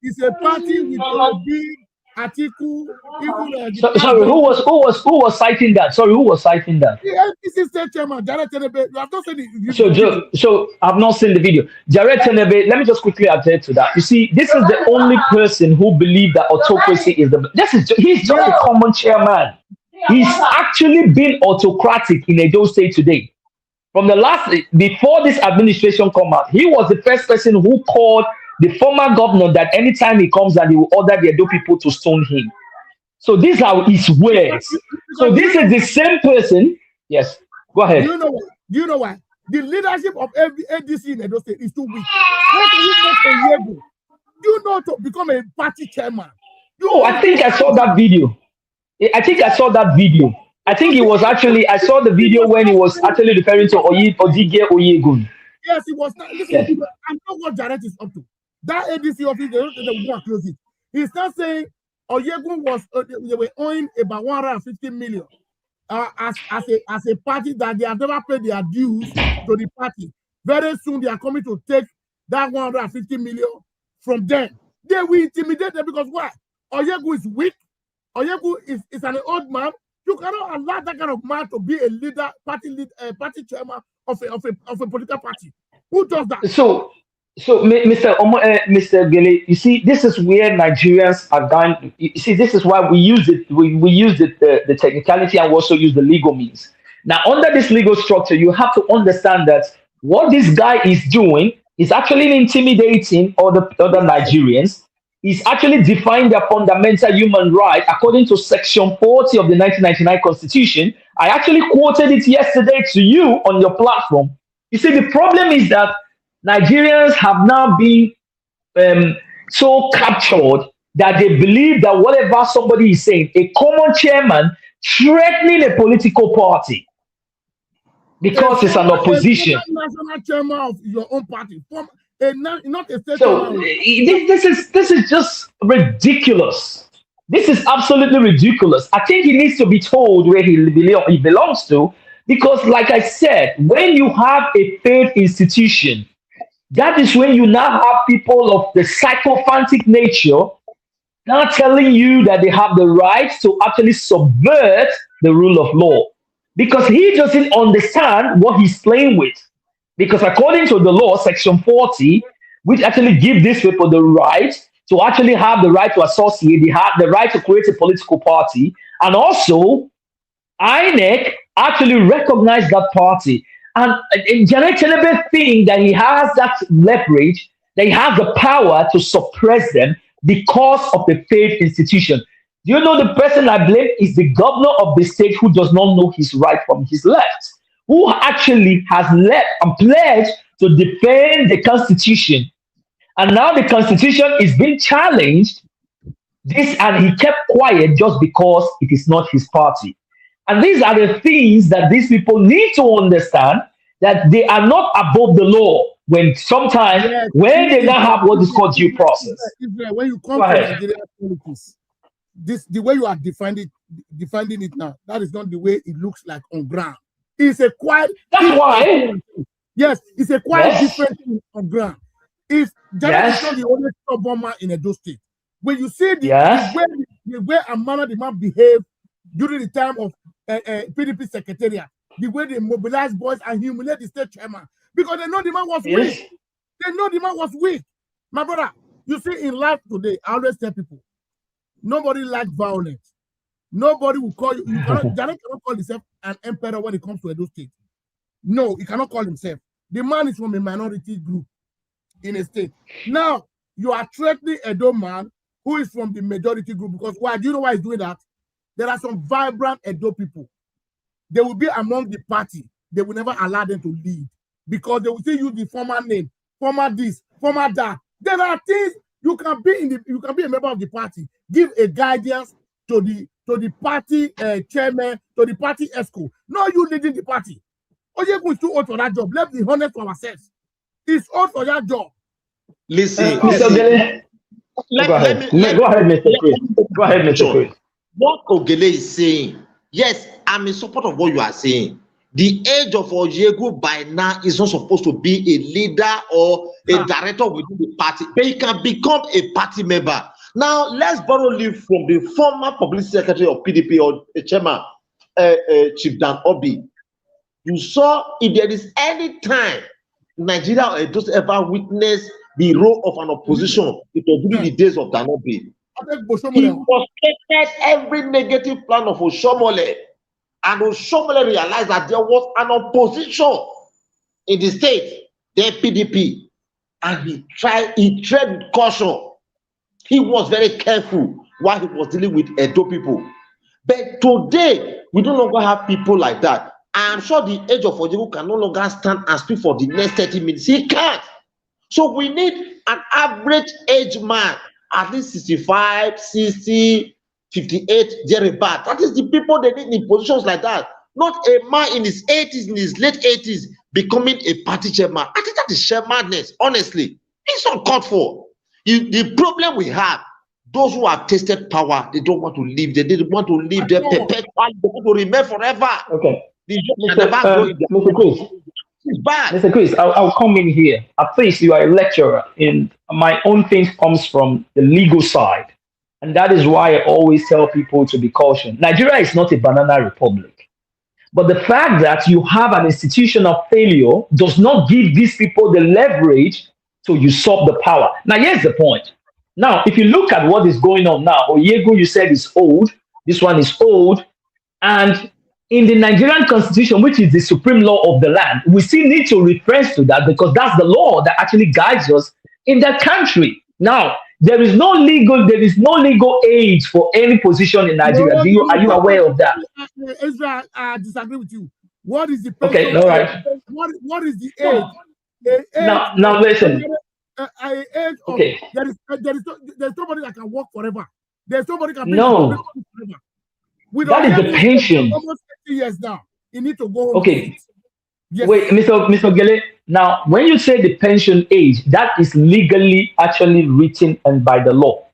Speaker 1: It's a party with Obi, Atiku, even.
Speaker 3: Sorry, who was citing that? Sorry, who was citing that?
Speaker 1: The APC state chairman, Jared Tenebe. You have not seen it.
Speaker 3: So I've not seen the video. Jared Tenebe. Let me just quickly attend to that. You see, this is the only person who believed that autocracy is the. He's just a common chairman. He's actually been autocratic in Edo State today. From before this administration come out, he was the first person who called the former governor that anytime he comes and he will order the Edo people to stone him. So these are his words. So this is the same person. Yes, go ahead.
Speaker 1: Do you know why? The leadership of ADC in Edo State is too weak. What do you make a year ago? You know, to become a party chairman.
Speaker 3: I think I saw that video. I think it was actually, I saw the video when he was actually referring to Odige Oyegun.
Speaker 1: Yes, he was. Listen, I know what Jared is up to. That ADC office, they will go and close it. He's not saying Oyegun was, they were owing about 150 million as a party that they have never paid their dues to the party. Very soon they are coming to take that 150 million from them. They will intimidate them because why? Oyegun is weak. Oyegun is an old man. You cannot allow that kind of man to be a leader, party chairman of a political party. Who does that?
Speaker 3: So Mr. Gele, you see, this is where Nigerians are going. You see, this is why we use it. We use it, the technicality, and we also use the legal means. Now, under this legal structure, you have to understand that what this guy is doing is actually intimidating other Nigerians. Is actually define their fundamental human right according to Section 40 of the 1999 Constitution. I actually quoted it yesterday to you on your platform. You see, the problem is that Nigerians have now been so captured that they believe that whatever somebody is saying, a common chairman threatening a political party because it's an opposition.
Speaker 1: National chairman of your own party. Not a state.
Speaker 3: So this is just ridiculous. This is absolutely ridiculous. I think he needs to be told where he belongs to, because, like I said, when you have a faith institution, that is when you now have people of the sycophantic nature now telling you that they have the right to actually subvert the rule of law, because he doesn't understand what he's playing with. Because according to the law, Section 40, which actually gives these people the right to actually have the right to associate, they have the right to create a political party, and also INEC actually recognized that party. And Janet Tenebe think that he has that leverage, that he has the power to suppress them because of the faith institution. Do you know the person I blame is the governor of the state who does not know his right from his left, who actually has left and pledged to defend the Constitution. And now the constitution is being challenged. This, and he kept quiet just because it is not his party. And these are the things that these people need to understand, that they are not above the law. When sometimes when they don't have what is called due process.
Speaker 1: When you come to Nigerian politics, the way you are defining it now, that is not the way it looks like on ground. It's a quite yes, it's a quite different thing on ground. If Janet is not the only stubborn man in Edo State, when you see the way Amana the man behaved during the time of PDP secretariat, the way they mobilize boys and humiliate the state chairman, because they know the man was weak. They know the man was weak. My brother, you see, in life today, I always tell people, nobody likes violence. Nobody will call you. Janet cannot call himself an emperor when it comes to Edo State. No, he cannot call himself. The man is from a minority group in a state. Now, you are threatening Edo man who is from the majority group, because why? Do you know why he's doing that? There are some vibrant Edo people. They will be among the party. They will never allow them to lead, because they will still use the former name, former this, former that. There are things you can be a member of the party. Give a guidance to the party chairman, to the party ESCO. No, you leading the party. Oyegun is too old for that job. Let's be honest to ourselves. He's old for that job.
Speaker 2: Listen,
Speaker 3: Mr. Ogele. Go ahead, Mr. Chris. Go ahead, Mr. Chris.
Speaker 2: What Ogele is saying, yes, I'm in support of what you are saying. The age of Oyegun by now is not supposed to be a leader or a director within the party, but he can become a party member. Now, let's borrow leave from the former publicity secretary of PDP or chairman, Chief Dan Obi. You saw, if there is any time Nigeria just ever witnessed the role of an opposition, it was during the days of Dan Obi. He frustrated every negative plan of Oshomole, and Oshomole realized that there was an opposition in the state, the PDP, and he tread with caution. He was very careful while he was dealing with Edo people. But today, we no longer have people like that. I am sure the age of Oyegun can no longer stand and speak for the next 30 minutes. He can't. So we need an average age man, at least 65, 60, 58, thereabout. That is the people they need in positions like that. Not a man in his 80s, in his late 80s, becoming a party chairman. I think that is sheer madness, honestly. It's uncalled for. The problem we have, those who have tasted power, they don't want to leave. They didn't want to leave. They want to remain forever.
Speaker 3: Okay. Mr. Chris, I'll come in here. At least you are a lecturer. In my own thing comes from the legal side. And that is why I always tell people to be cautious. Nigeria is not a banana republic. But the fact that you have an institution of failure does not give these people the leverage to usurp the power. Now, here's the point. Now, if you look at what is going on now, Oyegun, you said, is old. This one is old. And in the Nigerian constitution, which is the supreme law of the land, we still need to reference to that, because that's the law that actually guides us in that country. Now, there is no legal age for any position in Nigeria. Are you aware of that?
Speaker 1: Ezra, I disagree with you. What is the
Speaker 3: okay? All right.
Speaker 1: What is the age?
Speaker 3: Now listen.
Speaker 1: Okay. There's nobody that can work forever. There's nobody can be
Speaker 3: forever. That is the pension.
Speaker 1: Almost 50 years now. You need to go home.
Speaker 3: Okay. Yes. Wait, Mr. Gele. Now, when you say the pension age, that is legally actually written and by the law.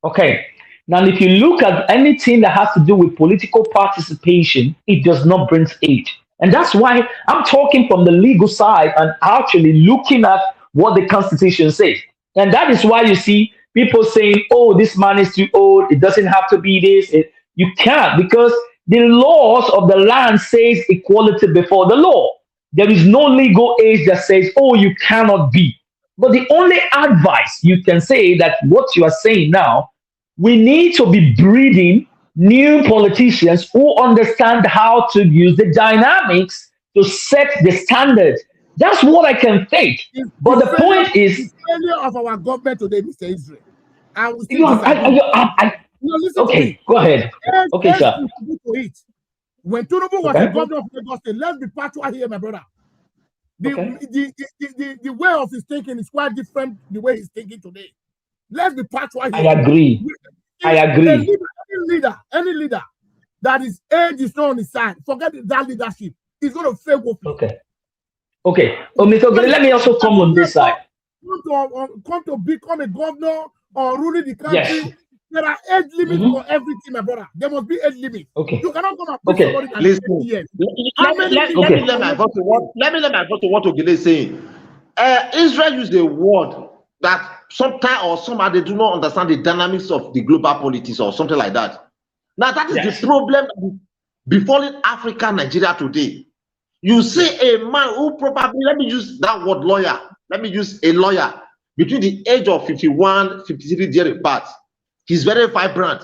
Speaker 3: Okay. Now, if you look at anything that has to do with political participation, it does not bring age. And that's why I'm talking from the legal side and actually looking at what the Constitution says. And that is why you see people saying, oh, this man is too old. It doesn't have to be this. You can't, because the laws of the land says equality before the law. There is no legal age that says, oh, you cannot be. But the only advice you can say that what you are saying now, we need to be breeding new politicians who understand how to use the dynamics to set the standards. That's what I can think. But the point is,
Speaker 1: the failure of our government today, Mr. Israel. Listen
Speaker 3: okay,
Speaker 1: to me.
Speaker 3: Go ahead. Okay, sir.
Speaker 1: When Tinubu was the governor of Lagos State, let's be factual here, my brother. The way of his thinking is quite different the way he's thinking today. Let's be factual here.
Speaker 3: I agree.
Speaker 1: Any leader that is age is not on his side, forget that leadership. He's going to fail woefully.
Speaker 3: Okay. Mr. Let me also come on this side.
Speaker 1: Come to become a governor or ruling the country.
Speaker 3: Yes.
Speaker 1: There are age limits for everything, my brother. There must be age limits.
Speaker 3: Okay.
Speaker 1: You cannot come and put somebody that is 80 years.
Speaker 2: Let me let my go to what Ogele is saying. Israel used a word that sometimes or somehow they do not understand the dynamics of the global politics or something like that. Now that is the problem befalling Africa, Nigeria today. You see a man who probably, let me use that word lawyer. Let me use a lawyer between the age of 51, 53 years apart. He's very vibrant.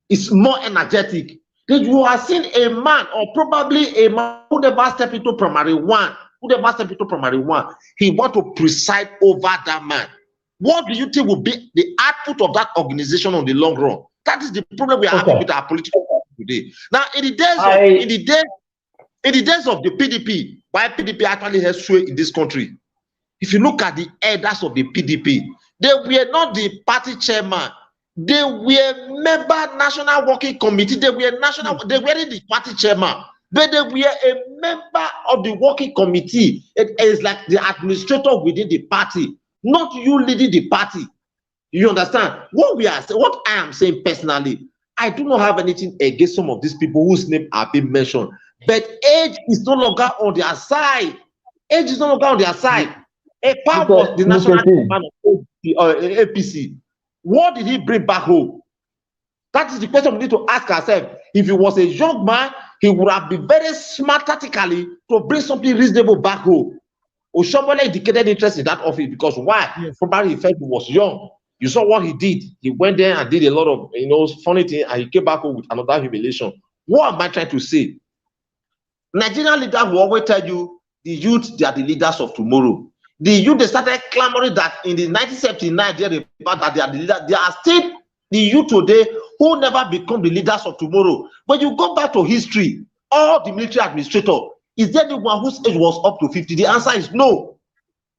Speaker 2: He's more energetic. Then you are seeing a man or probably a man who never stepped into primary one. He wants to preside over that man. What do you think will be the output of that organization on the long run? That is the problem we are having with our political party today. Now, in the days of the PDP, why PDP actually has sway in this country? If you look at the elders of the PDP, they were not the party chairman. They were member national working committee. They were the party chairman, but they were a member of the working committee. It is like the administrator within the party, not you leading the party. You understand what I am saying personally? I do not have anything against some of these people whose names are being mentioned, but age is no longer on their side. Age is no longer on their side. A part was the national chairman of APC. What did he bring back home? That is the question we need to ask ourselves. If he was a young man, he would have been very smart tactically to bring something reasonable back home. Oshobola indicated interest in that office because why? Yes. Probably he felt he was young. You saw what he did. He went there and did a lot of funny things, and he came back home with another humiliation. What am I trying to say? Nigerian leaders will always tell you the youth, they are the leaders of tomorrow. The youth, they started clamoring that in the 1979, that they are the leaders. They are still the youth today who never become the leaders of tomorrow. When you go back to history, all the military administrators, is there anyone whose age was up to 50? The answer is no.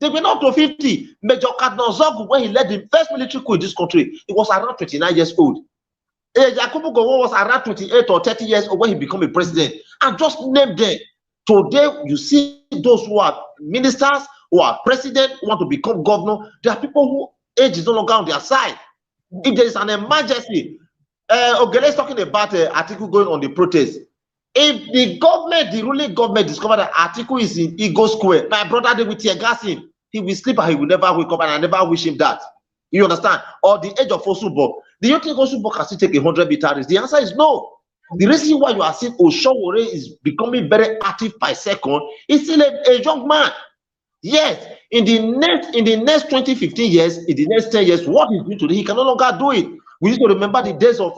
Speaker 2: They were not to 50. Major Cardinal Zogu, when he led the first military coup in this country, he was around 29 years old. Yakubu Gowon was around 28 or 30 years old when he became a president. And just name them. Today, you see those who are ministers, who are president, who want to become governor. There are people who age is no longer on their side. If there is an emergency, Ogele is talking about Atiku going on the protest. If the government, the ruling government, discover that Atiku is in Ego Square, my brother, they will tear gas him. He will sleep and he will never wake up, and I never wish him that. You understand? Or the age of Osubo. Do you think Osubo can still take 100 meter race? The answer is no. The reason why you are seeing Oshowore is becoming very active by second is still a young man. Yes, in the next 20, 15 years, in the next 10 years, what he's doing today, he can no longer do it. We used to remember the days of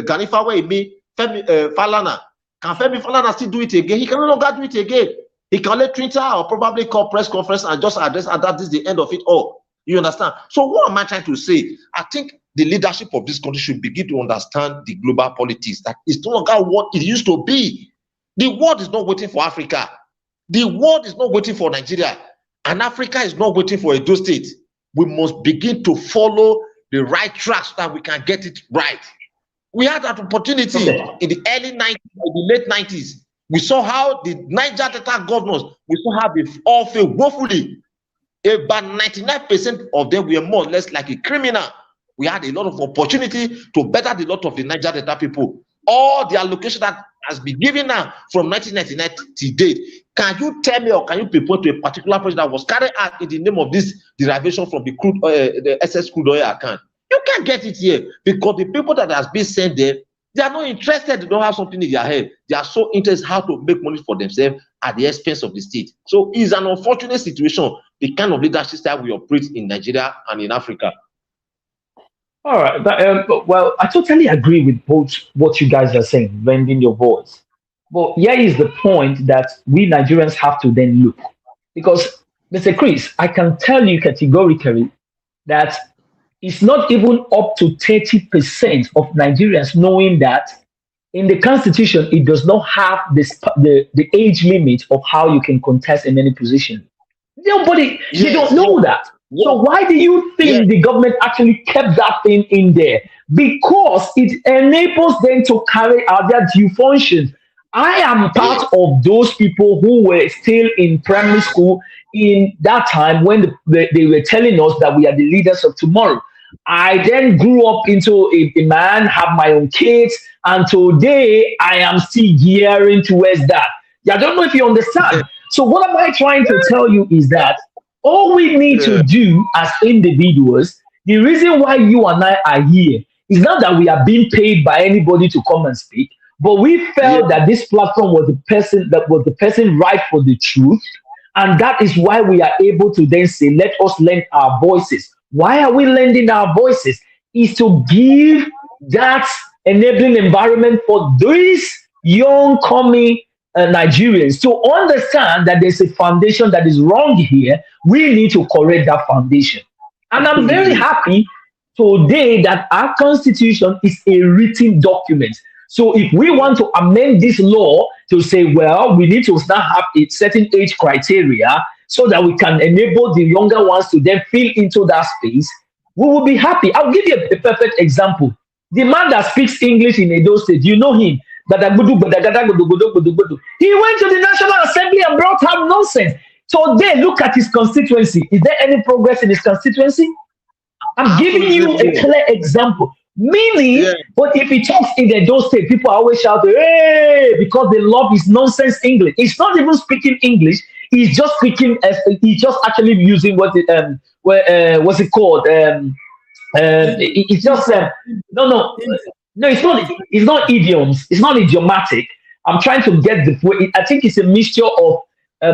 Speaker 2: Gani Fawehinmi, Femi Falana. Can Femi Falana still do it again? He can no longer do it again. He can let Twitter or probably call press conference and just address, and that is the end of it all. You understand? So what am I trying to say? I think the leadership of this country should begin to understand the global politics. That it's no longer what it used to be. The world is not waiting for Africa. The world is not waiting for Nigeria. And Africa is not waiting for Edo State. We must begin to follow the right track so that we can get it right. We had that opportunity in the early 90s, the late 90s. We saw how the Niger Delta governors, we saw how they all failed woefully. About 99% of them were more or less like a criminal. We had a lot of opportunity to better the lot of the Niger Delta people. All the allocation that has been given now from 1999 to date. Can you tell me or can you point to a particular project that was carried out in the name of this derivation from the crude, the SS crude oil account? You can't get it here because the people that has been sent there, they are not interested. They don't have something in their head. They are so interested how to make money for themselves at the expense of the state. So it's an unfortunate situation, the kind of leadership style we operate in Nigeria and in Africa.
Speaker 3: All right. Well, I totally agree with both what you guys are saying, lending your voice. But here is the point that we Nigerians have to then look. Because, Mr. Chris, I can tell you categorically that it's not even up to 30% of Nigerians knowing that in the constitution, it does not have the age limit of how you can contest in any position. Nobody, they
Speaker 2: Yes,
Speaker 3: don't know that. So why do you think the government actually kept that thing in there? Because it enables them to carry out their due functions. I am part of those people who were still in primary school in that time when they were telling us that we are the leaders of tomorrow. I then grew up into a man, have my own kids, and today I am still gearing towards that. I don't know if you understand. So what am I trying to tell you is that all we need to do as individuals, the reason why you and I are here is not that we are being paid by anybody to come and speak, but we felt that this platform was the person right for the truth. And that is why we are able to then say, let us lend our voices. Why are we lending our voices? Is to give that enabling environment for these young coming Nigerians to understand that there's a foundation that is wrong here. We need to correct that foundation. And I'm very happy today that our constitution is a written document. So if we want to amend this law to say, well, we need to now have a certain age criteria so that we can enable the younger ones to then fill into that space, we will be happy. I'll give you a perfect example. The man that speaks English in Edo State, you know him. He went to the National Assembly and brought out nonsense. So they look at his constituency. Is there any progress in his constituency? I'm giving you a clear example. Meaning, but if he talks in the Edo State, people are always shouting, hey, because they love his nonsense English. He's not even speaking English. He's just speaking, he's just actually using what's it called? It's just, no, it's not idioms. It's not idiomatic. I'm trying to get I think it's a mixture of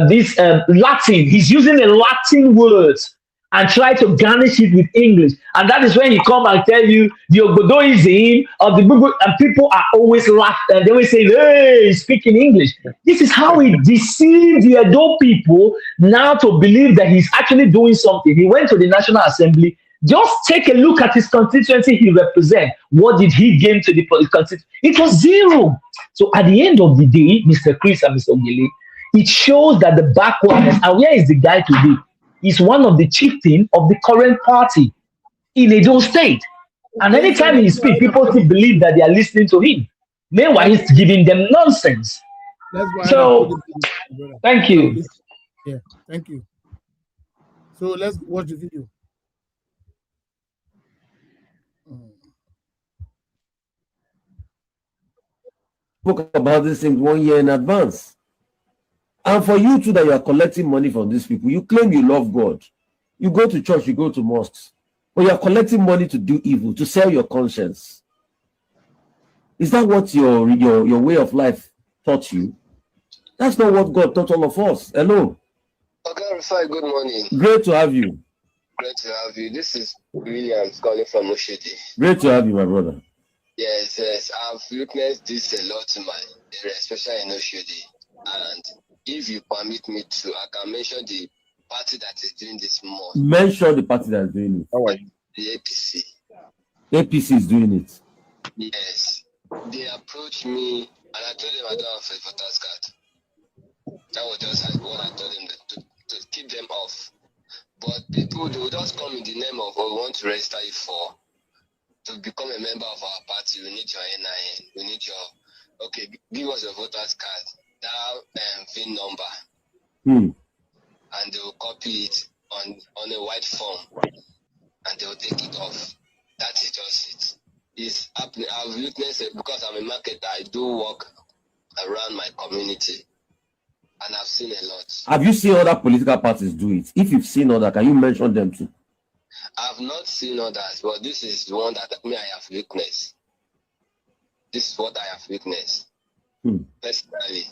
Speaker 3: this Latin. He's using the Latin words and try to garnish it with English. And that is when he come and tell you the Ogbodoism of the book, and people are always laughing and they always say, hey, speaking English. This is how he deceived the Edo people now to believe that he's actually doing something. He went to the National Assembly. Just take a look at his constituency he represents. What did he gain to the constituency? It was zero. So at the end of the day, Mr. Chris and Mr. Ogele, it shows that the backwardness, and where is the guy today? Is one of the chieftain of the current party in Edo State. And anytime he speaks, people still believe that they are listening to him. Meanwhile, he's giving them nonsense. So, thank you.
Speaker 1: Yeah, thank you. So let's watch the video.
Speaker 4: Spoke about these things 1 year in advance. And for you too, that you are collecting money from these people, you claim you love God. You go to church, you go to mosques, but you are collecting money to do evil, to sell your conscience. Is that what your way of life taught you? That's not what God taught all of us. Hello.
Speaker 5: Okay, Rufai, good morning.
Speaker 4: Great to have you.
Speaker 5: Great to have you. This is Williams calling from Oshodi.
Speaker 4: Great to have you, my brother.
Speaker 5: Yes, I've witnessed this a lot in my area, especially in Oshodi. And if you permit me to, I can mention the party that is doing this more.
Speaker 4: Mention the party that is doing
Speaker 5: it. The APC.
Speaker 4: APC is doing it.
Speaker 5: Yes. They approached me and I told them I don't have a voter's card. That was just what I told them to keep them off. But people, they will just come in the name of, we want to register you to become a member of our party. We need your NIN. We need your, okay, give us your voter's card. That VIN number, and they will copy it on a white form, and they will take it off. That is just it. It's happening. I've witnessed it because I'm a marketer. I do work around my community, and I've seen a lot.
Speaker 4: Have you seen other political parties do it? If you've seen other, can you mention them too?
Speaker 5: I've not seen others, but this is the one that I have witnessed. This is what I have witnessed. Personally.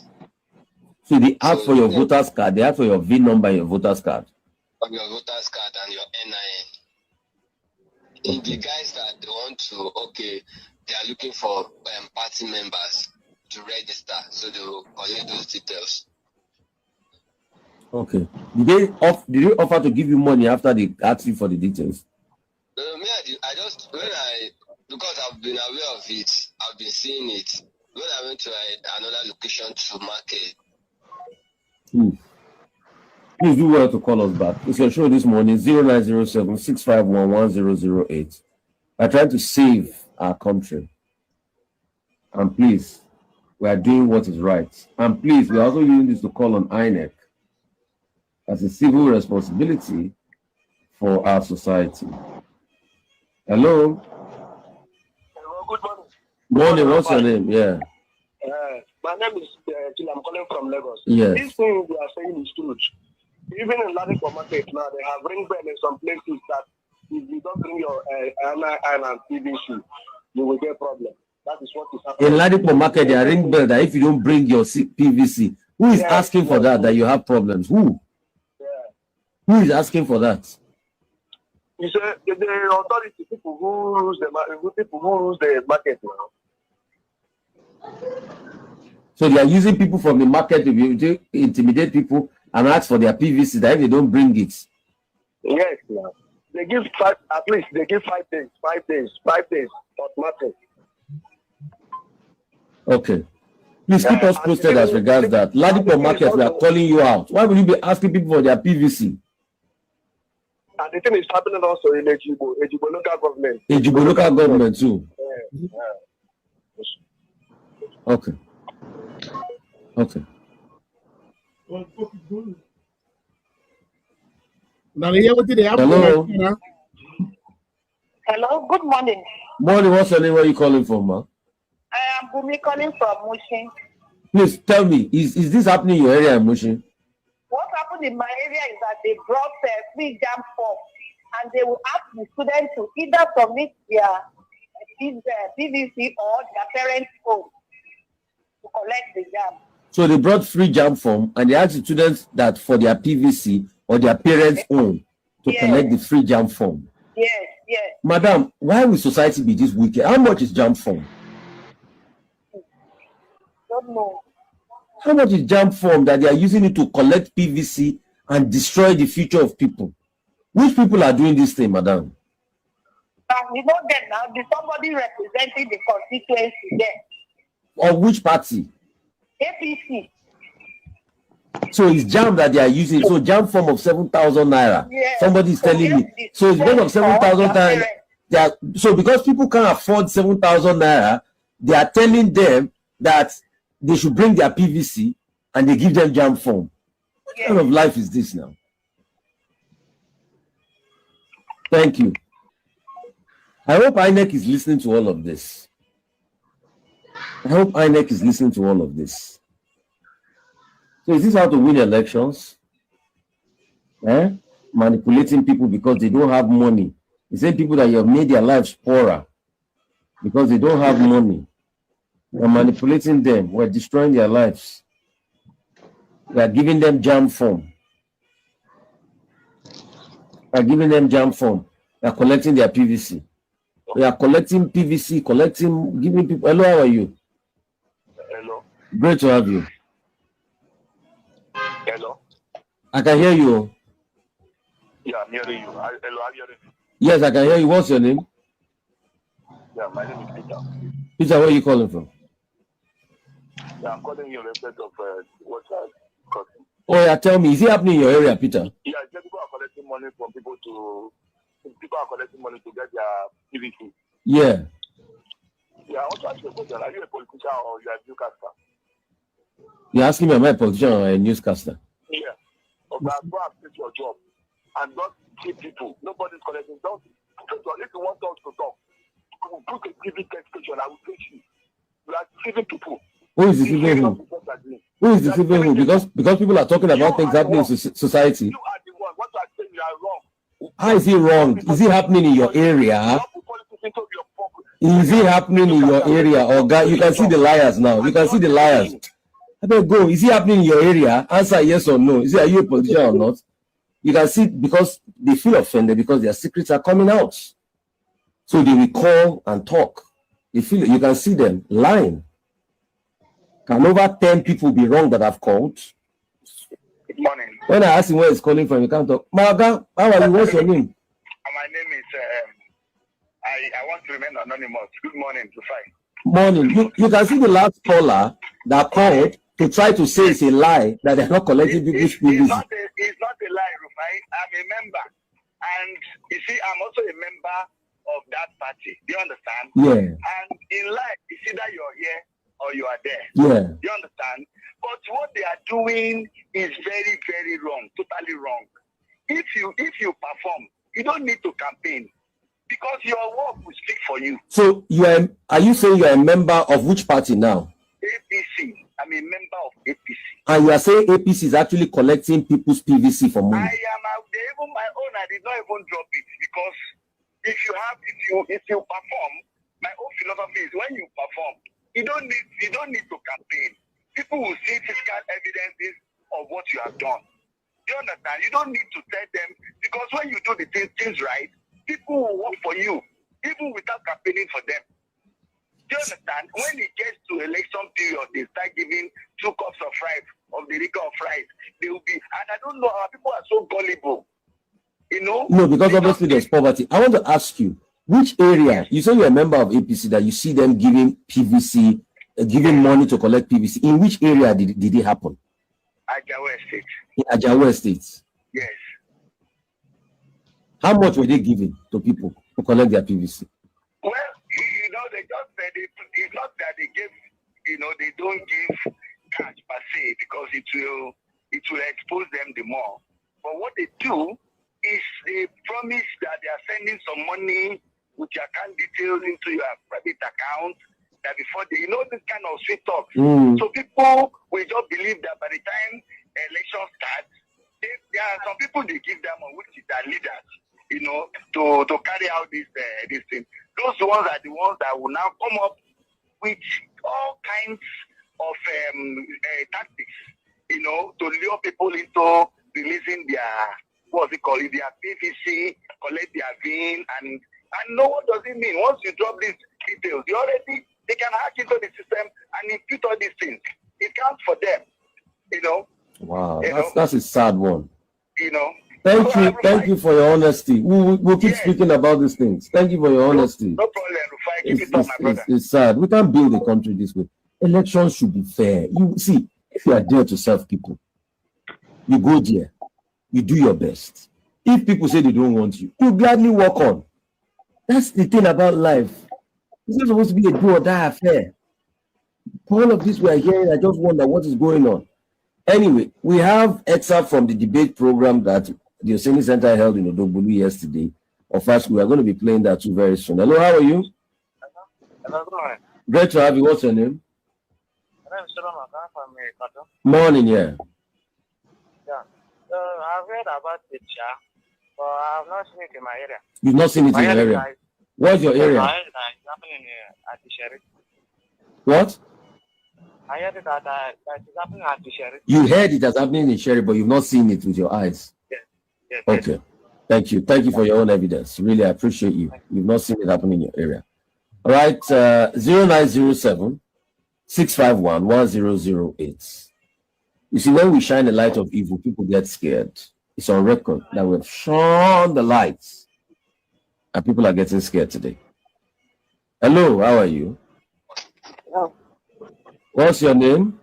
Speaker 4: So they ask for your voter's card, they ask for your VIN number and your voter's card.
Speaker 5: Of your voter's card and your NIN. In the guys that they want to, okay, they are looking for party members to register, so they will collect those details.
Speaker 4: Okay. Did they offer to give you money after they asked you for the details?
Speaker 5: I just, because I've been aware of it, I've been seeing it. when I went to another location to market.
Speaker 4: Please do well to call us back. It's your show this morning, 0907 651 1008. We're trying to save our country. And please, we are doing what is right. And please, we're also using this to call on INEC as a civil responsibility for our society. Hello?
Speaker 6: Hello, good morning.
Speaker 4: Morning, what's your name? Yeah.
Speaker 6: My name is Chil. I'm calling from Lagos.
Speaker 4: Yes.
Speaker 6: This thing they are saying is true. Even in Ladipo market now, they have ring bell in some places that if you don't bring your and PVC, you will get problem. That is what is happening.
Speaker 4: In Ladipo market, they are ring bell that if you don't bring your PVC, who is asking for that you have problems? Who?
Speaker 6: Yeah.
Speaker 4: Who is asking for that?
Speaker 6: You say the authority, people who rules the market now.
Speaker 4: So they are using people from the market to intimidate people and ask for their PVC that if they don't bring it.
Speaker 6: Yes, now. They give at least 5 days automatic.
Speaker 4: Okay. Please keep us posted as regards that. Ladipo market, we are calling you out. Why would you be asking people for their PVC?
Speaker 6: And the thing is happening also in Ejibo local government.
Speaker 4: Ejibo local government too.
Speaker 6: Yeah.
Speaker 4: Okay. Okay.
Speaker 1: Hello.
Speaker 7: Hello, good morning.
Speaker 4: Morning, what's your name? Where are you calling from, ma?
Speaker 7: I am Bumi calling from Mushin.
Speaker 4: Please tell me, is this happening in your area in Mushin?
Speaker 7: What happened in my area is that they brought free jam form and they will ask the students to either submit their PVC or their parents' home to collect the jam.
Speaker 4: So they brought free jam form and they asked the students that for their PVC or their parents' home to collect the free jam form.
Speaker 7: Yes.
Speaker 4: Madam, why will society be this wicked? How much is jam form?
Speaker 7: Don't know.
Speaker 4: How much is jam form that they are using it to collect PVC and destroy the future of people? Which people are doing this thing, madam?
Speaker 7: We know them now. There's somebody representing the constituency there.
Speaker 4: Of which party?
Speaker 7: APC.
Speaker 4: So it's jam that they are using. So jam form of 7,000 naira.
Speaker 7: Yes.
Speaker 4: Somebody is telling me. So it's because of 7,000 naira. So because people can't afford 7,000 naira, they are telling them that they should bring their PVC and they give them jam form. What kind of life is this now? Thank you. I hope INEC is listening to all of this. So is this how to win elections? Manipulating people because they don't have money. The same people that you have made their lives poorer because they don't have money. We're manipulating them. We're destroying their lives. We are giving them jam form. We are collecting their PVC. We are collecting PVC, giving people. Hello, how are you?
Speaker 6: Hello.
Speaker 4: Great to have you.
Speaker 6: Hello.
Speaker 4: I can hear you.
Speaker 6: Yeah, I'm hearing you. Hello, are you hearing me?
Speaker 4: Yes, I can hear you. What's your name?
Speaker 6: Yeah, my name is Peter.
Speaker 4: Peter, where are you calling from?
Speaker 6: Yeah, I'm calling you in respect of what I got.
Speaker 4: Oh, yeah, tell me, is it happening in your area, Peter?
Speaker 6: Yeah, people are collecting money from people are collecting money to get their PVC.
Speaker 4: Yeah.
Speaker 6: Yeah, I want to ask you a question. Are you a politician or you are a newscaster?
Speaker 4: You're asking me, am I a politician or a newscaster?
Speaker 6: Yeah. Okay, go and take your job and don't keep people. Nobody's collecting. Don't. If you want us to talk, put a TV station. I will teach you. You are deceiving people.
Speaker 4: Who is deceiving who? Who is deceiving who? Because people are talking about things happening in society.
Speaker 6: You are the one. What you are saying, you are wrong.
Speaker 4: How is it wrong? Is it happening in your area? Is it happening in your area? Or you can see the liars now. You can see the liars. I better go. Is it happening in your area? Answer yes or no. Are you a politician or not? You can see because they feel offended because their secrets are coming out. So they will call and talk. You can see them lying. Can over 10 people be wrong that have called?
Speaker 6: Good morning.
Speaker 4: When I ask him where he's calling from, you can't talk. Maga, how are you? What's your name?
Speaker 6: My name is, I want to remain anonymous. Good morning to fight.
Speaker 4: Morning. You can see the last caller that called to try to say it's a lie that they're not collecting people's
Speaker 6: It's
Speaker 4: PVC.
Speaker 6: not a lie, Rufai. I'm a member. And you see, I'm also a member of that party. Do you understand?
Speaker 4: Yeah.
Speaker 6: And in life, it's either you're here or you are there.
Speaker 4: Yeah.
Speaker 6: Do you understand? But what they are doing is very, very wrong, totally wrong. If you perform, you don't need to campaign because your work will speak for you.
Speaker 4: So are you saying you're a member of which party now?
Speaker 6: APC. I'm a member of APC.
Speaker 4: And you are saying APC is actually collecting people's PVC for money?
Speaker 6: I am even my own. I did not even drop it because if you perform, my own philosophy is when you perform, you don't need to campaign. People will see physical evidences of what you have done. You understand? You don't need to tell them because when you do the things right, people will work for you even without campaigning for them. Do you understand? When it gets to election period, they start giving 2 cups of rice, of the liquor of rice. They will be, and I don't know how people are so gullible. You know?
Speaker 4: No, because obviously there's poverty. I want to ask you, which area, you say you're a member of APC, that you see them giving PVC, giving money to collect PVC. In which area did it happen?
Speaker 6: Ajawa Estate.
Speaker 4: In Ajawa Estate.
Speaker 6: Yes.
Speaker 4: How much were they giving to people to collect their PVC?
Speaker 6: Well, they just said it's not that they give, they don't give cash per se because it will expose them the more. But what they do is they promise that they are sending some money with your account details into your private account. That before they, this kind of sweet talk. So people will just believe that by the time election starts, there are some people they give them on which is their leaders, to carry out this thing. Those ones are the ones that will now come up with all kinds of tactics, to lure people into releasing their their PVC, collect their VIN, and know what does it mean. Once you drop these details, they can hack into the system and impute all these things. It counts for them,
Speaker 4: Wow, that's a sad one.
Speaker 6: Thank
Speaker 4: you for your honesty. We'll keep speaking about these things. Thank you for your honesty.
Speaker 6: No problem, Rufai. Keep it up, my brother.
Speaker 4: It's sad. We can't build the country this way. Elections should be fair. You see, if you are there to serve people, you go there, you do your best. If people say they don't want you, you gladly walk on. That's the thing about life. It's not supposed to be a do or die affair. All of this we are hearing, I just wonder what is going on. Anyway, we have excerpt from the debate program that the Oseni Center held in Odogbolu yesterday. Of course, we are going to be playing that too very soon. Hello, how are you?
Speaker 8: Hello, good morning.
Speaker 4: Great to have you. What's your name?
Speaker 8: My name is Solomon from Kato.
Speaker 4: Morning, yeah.
Speaker 8: Yeah. So I've heard about the chair, but I've not seen it in my area.
Speaker 4: You've not seen it in your area? What's your area?
Speaker 8: It's happening at the Sheriff.
Speaker 4: What?
Speaker 8: I heard that it's happening at the Sheriff.
Speaker 4: You heard it as happening in Sherry, but you've not seen it with your eyes.
Speaker 8: Yes.
Speaker 4: Okay.
Speaker 8: Yes.
Speaker 4: Thank you. Thank you for your own evidence. Really, I appreciate you. You've not seen it happen in your area. All right. 0907 651 1008. You see, when we shine the light of evil, people get scared. It's on record that we've shone the lights and people are getting scared today. Hello, how are you?
Speaker 7: Hello.
Speaker 4: What's your name?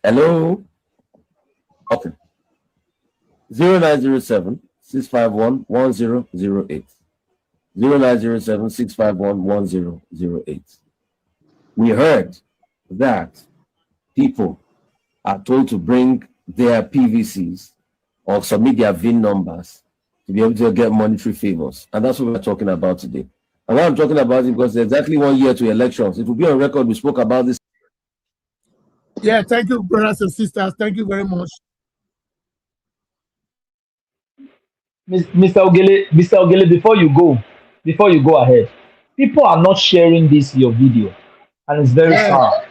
Speaker 4: Hello? Okay. 0907 651 1008. 0907 651 1008. We heard that people are told to bring their PVCs or submit their VIN numbers to be able to get monetary favors. And that's what we're talking about today. And what I'm talking about is because there's exactly 1 year to elections. It will be on record. We spoke about this.
Speaker 1: Yeah, thank you, brothers and sisters. Thank you very much.
Speaker 3: Mr. Ogele, before you go ahead, people are not sharing your video, and it's very sad.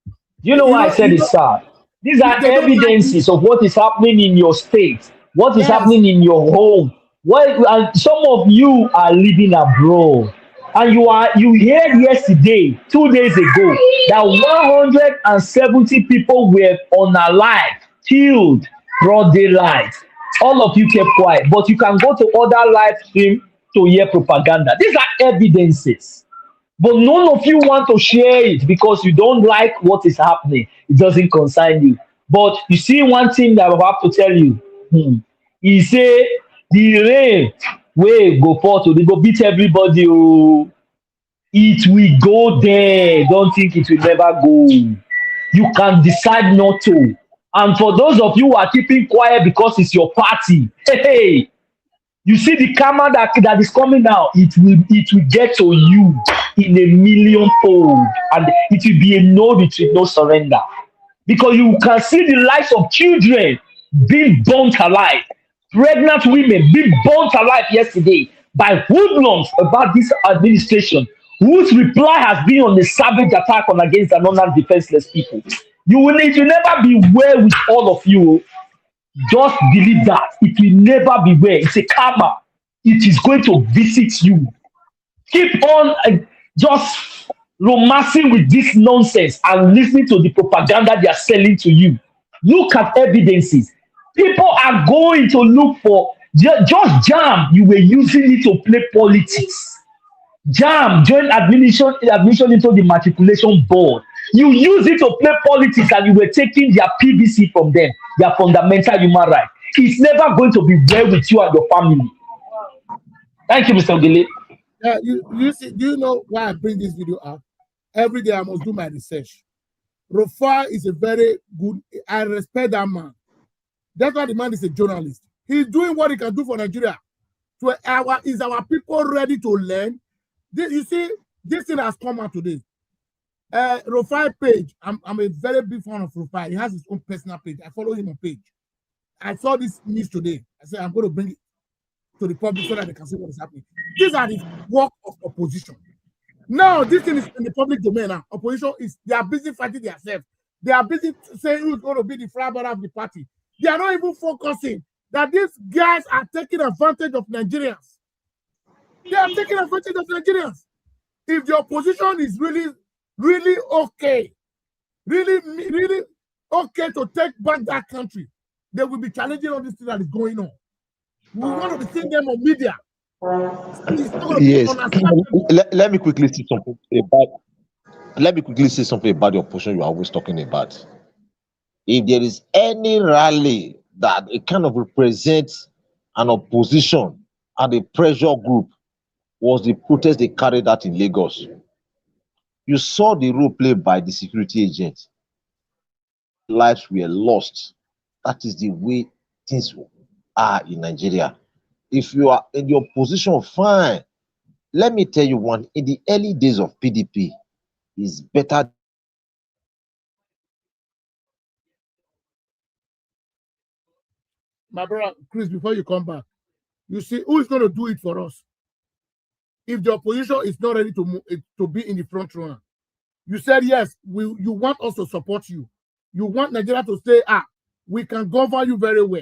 Speaker 3: Do you know why I said it's sad? These are evidences of what is happening in your state, what is happening in your home. And some of you are living abroad, and you heard yesterday, 2 days ago, that 170 people were unalive, killed, broad daylight. All of you kept quiet, but you can go to other live stream to hear propaganda. These are evidences. But none of you want to share it because you don't like what is happening. It doesn't concern you. But you see one thing that I have to tell you. He say the rain will go forth, they go beat everybody. Oh, it will go there. Don't think it will never go. You can decide not to. And for those of you who are keeping quiet because it's your party, hey, you see the karma that is coming now, it will get to you in a millionfold, and it will be a no retreat, no surrender. Because you can see the lives of children being burnt alive, pregnant women being burnt alive yesterday by hoodlums about this administration, whose reply has been on a savage attack on against another defenseless people. It will never be well with all of you. Just believe that it will never be well. It's a karma. It is going to visit you. Keep on just romancing with this nonsense and listening to the propaganda they are selling to you. Look at evidences. People are going to look for just jam. You were using it to play politics. Jam, join admission into the matriculation board. You use it to play politics and you were taking their PVC from them, their fundamental human right. It's never going to be well with you and your family. Thank you, Mr. Ogele.
Speaker 1: Yeah, you see, do you know why I bring this video out? Every day I must do my research. Rufai is a very good, I respect that man. That's why the man is a journalist. He's doing what he can do for Nigeria. Is our people ready to learn? You see, this thing has come out today. Rufai page, I'm a very big fan of Rufai. He has his own personal page. I follow him on page. I saw this news today. I said, I'm going to bring it to the public so that they can see what is happening. These are the work of opposition. Now, this thing is in the public domain now. Opposition they are busy fighting themselves. They are busy saying who's going to be the flag of the party. They are not even focusing that these guys are taking advantage of Nigerians. They are taking advantage of Nigerians. If the opposition is really okay, really okay to take back that country, they will be challenging all this thing that is going on. We want to be seeing them on media.
Speaker 2: Yes. Let me quickly say something about. Let me quickly say something about the opposition you are always talking about. If there is any rally that it kind of represents an opposition and a pressure group, was the protest they carried out in Lagos. You saw the role played by the security agents. Lives were lost. That is the way things are in Nigeria. If you are in the opposition, fine. Let me tell you one, in the early days of PDP, is better.
Speaker 1: My brother, Chris, before you come back, you see, who is going to do it for us? If the opposition is not ready to be in the front runner, you said, yes, you want us to support you. You want Nigeria to say, we can govern you very well.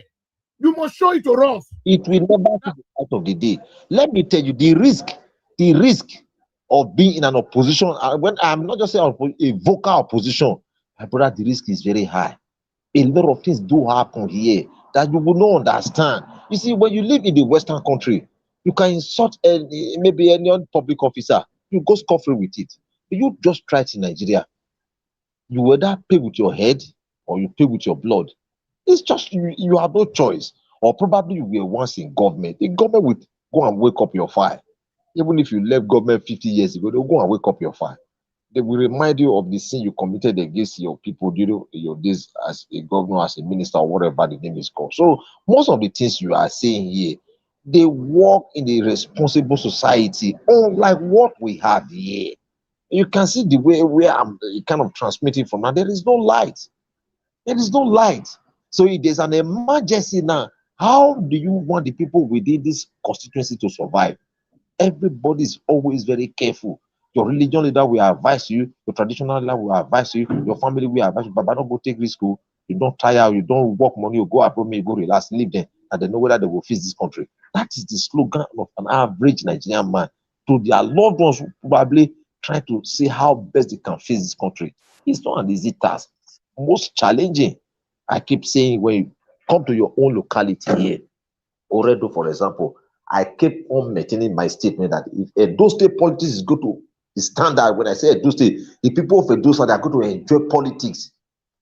Speaker 1: You must show it to us.
Speaker 2: It will never be the out of the day. Let me tell you, the risk of being in an opposition, when I'm not just saying a vocal opposition, my brother, the risk is very high. A lot of things do happen here that you will not understand. You see, when you live in the Western country, you can insult maybe any public officer. You go scot-free with it. You just try it in Nigeria. You either pay with your head or you pay with your blood. It's just you have no choice. Or probably you were once in government. The government will go and wake up your file. Even if you left government 50 years ago, they'll go and wake up your file. They will remind you of the sin you committed against your people during your days as a governor, as a minister, or whatever the name is called. So most of the things you are saying here, they work in the responsible society, unlike what we have here. You can see the way where I'm kind of transmitting from now. There is no light. There is no light. So if there's an emergency now, how do you want the people within this constituency to survive? Everybody is always very careful. Your religion leader will advise you, your traditional leader will advise you, your family will advise you, but don't go take risk. You don't tire, you don't work money, you go abroad, you go relax, leave them, and they know whether they will fix this country. That is the slogan of an average Nigerian man to their loved ones who probably try to see how best they can fix this country. It's not an easy task. Most challenging. I keep saying, when you come to your own locality here, Oredo, for example, I kept on maintaining my statement that if Edo State politics is going to the standard, when I say Edo State, the people of Edo State are going to enjoy politics.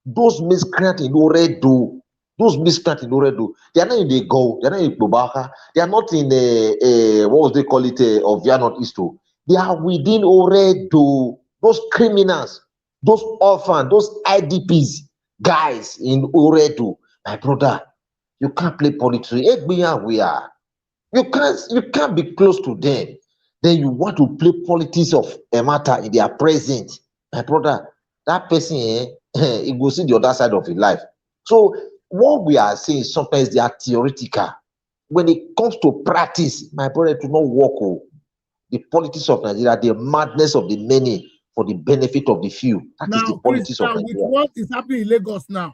Speaker 2: Those miscreants in Oredo, they are not in the Go, they are not in Bubaka, they are not in what was they call it, Ovia North East. They are within Oredo. Those criminals, those orphans, those IDPs, guys in Oredo. My brother, you can't play politics. We are. You can't be close to them. Then you want to play politics of a matter in their present. My brother, that person, he will see the other side of his life. So what we are saying, sometimes they are theoretical. When it comes to practice, my brother, to not work. The politics of Nigeria, the madness of the many for the benefit of the few. That is the politics of Nigeria.
Speaker 1: With what is happening in Lagos now,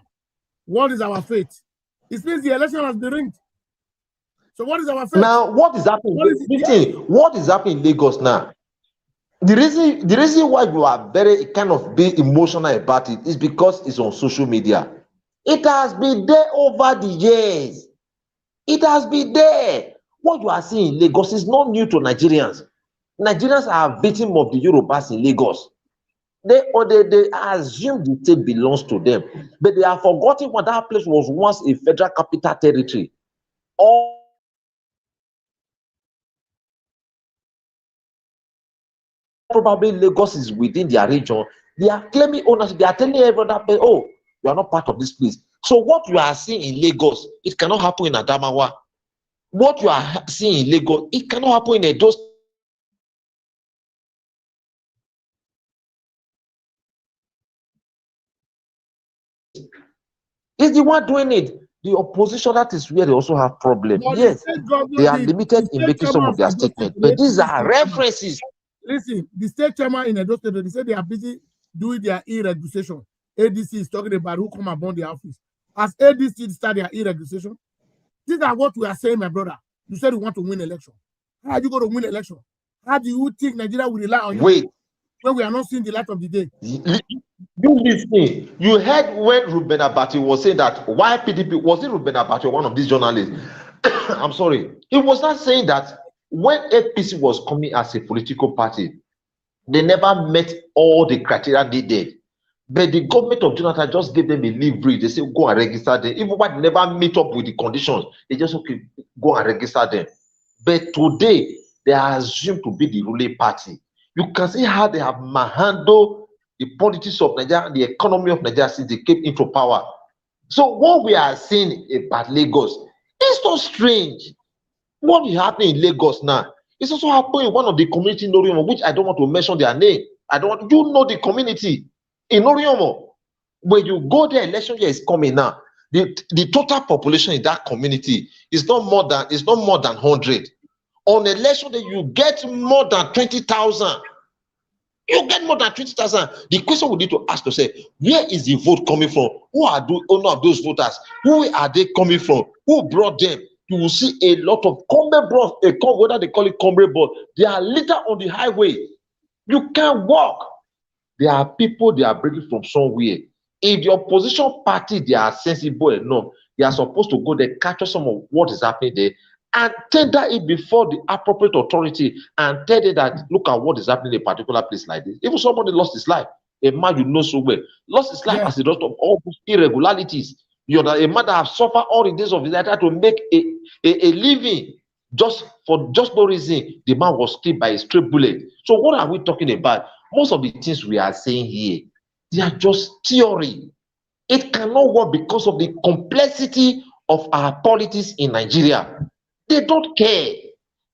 Speaker 1: what is our fate? It means the election has been rigged. So what is our fate?
Speaker 2: Now, what is happening? What is happening in Lagos now? The reason why you are very kind of being emotional about it is because it's on social media. It has been there over the years. It has been there. What you are seeing in Lagos is not new to Nigerians. Nigerians are victims of the Yorubas in Lagos. They assume the state belongs to them, but they have forgotten what that place was once a federal capital territory. All probably Lagos is within their region. They are claiming ownership. They are telling everyone that, oh, you are not part of this place. So what you are seeing in Lagos, it cannot happen in Adamawa. What you are seeing in Lagos, it cannot happen in Edo. Is the one doing it. The opposition, that is where they also have problems. Yes, they are limited in making some of their statements, but these are references.
Speaker 1: Listen, the state chairman in Edo State, they say they are busy doing their e-registration. ADC is talking about who come upon the office. As ADC start their e-registration, these are what we are saying, my brother. You said you want to win election. How are you going to win election? How do you think Nigeria will rely on you?
Speaker 2: Wait.
Speaker 1: When we are not seeing the light of the day.
Speaker 2: You listen. You heard when Ruben Abati was saying that why PDP, was it Ruben Abati, one of these journalists? I'm sorry. He was not saying that when APC was coming as a political party, they never met all the criteria they did. But the government of Jonathan just gave them a livery. They say go and register them. Even when they never meet up with the conditions, they just okay, go and register them. But today, they are assumed to be the ruling party. You can see how they have handled the politics of Nigeria and the economy of Nigeria since they came into power. So what we are seeing about Lagos is so strange. What is happening in Lagos now? It's also happening in one of the community in Oriomo, which I don't want to mention their name. I don't want, you know the community in Oriomo. When you go there, election year is coming now. The total population in that community is not more than 100. On election day, you get more than 20,000. You get more than 20,000. The question we need to ask to say, where is the vote coming from? Who are the owner of those voters? Who are they coming from? Who brought them? You will see a lot of comrade bros, whether they call it comrade bros, they are litter on the highway. You can't walk. There are people they are bringing from somewhere. If the opposition party, they are sensible enough, they are supposed to go there, capture some of what is happening there, and tender it before the appropriate authority and tell them that look at what is happening in a particular place like this. Even somebody lost his life, a man you know so well, lost his life as a result of all these irregularities. You know, a man that have suffered all the days of his life to make a living just for no reason. The man was killed by a stray bullet. So what are we talking about? Most of the things we are saying here, they are just theory. It cannot work because of the complexity of our politics in Nigeria. They don't care.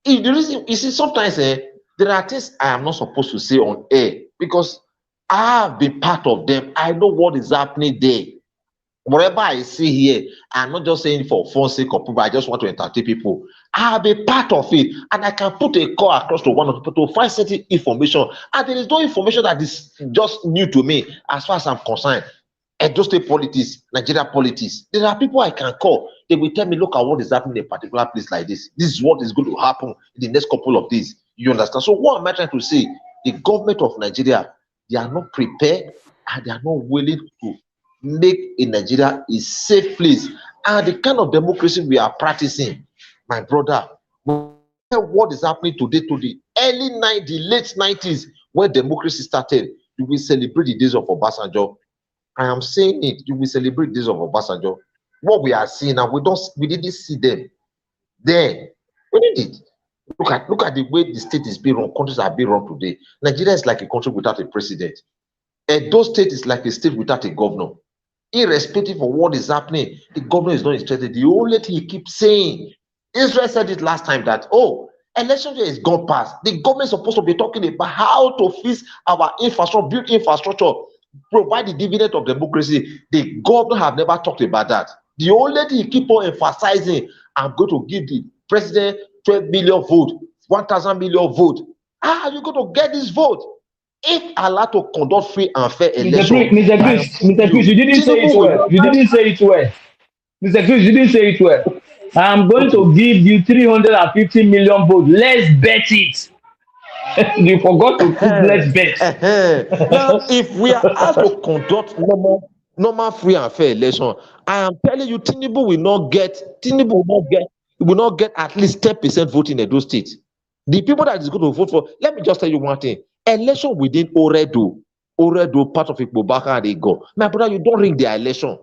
Speaker 2: If the reason, you see, sometimes there are things I am not supposed to say on air because I have been part of them. I know what is happening there. Whatever I see here, I'm not just saying for fun sake of people, I just want to entertain people. I have been part of it, and I can put a call across to one of the people to find certain information. And there is no information that is just new to me as far as I'm concerned. Edo State politics, Nigeria politics. There are people I can call. They will tell me, look at what is happening in a particular place like this. This is what is going to happen in the next couple of days. You understand? So what am I trying to say? The government of Nigeria, they are not prepared and they are not willing to make in Nigeria a safe place. And the kind of democracy we are practicing, my brother, when what is happening today to the late 90s when democracy started. You will celebrate the days of Obasanjo. I am saying it. You will celebrate the days of Obasanjo. What we are seeing now, we didn't see them then. We did it. Look at the way the state is being run, countries are being run today. Nigeria is like a country without a president. Edo State is like a state without a governor. Irrespective of what is happening, the governor is not interested. The only thing he keeps saying, Israel said it last time that, oh, election year is gone past. The government is supposed to be talking about how to fix our infrastructure, build infrastructure, provide the dividend of democracy. The governor have never talked about that. The only thing he keep on emphasizing, I'm going to give the president 12 million vote, 1,000 million vote. How are you going to get this vote? If allowed to conduct free and fair election,
Speaker 3: Mr. Chris, you didn't say it well. You didn't say it well. Mr. Chris, you didn't say it well. I'm going to give you 350 million votes. Let's bet it. You forgot to put let's bet.
Speaker 2: Now, if we are asked to conduct normal free and fair election, I am telling you, Tinubu will not get at least 10% vote in Edo State. The people that is going to vote for, let me just tell you one thing. Election within Oredo, part of Ikbobaka, and they go. My brother, you don't ring the election.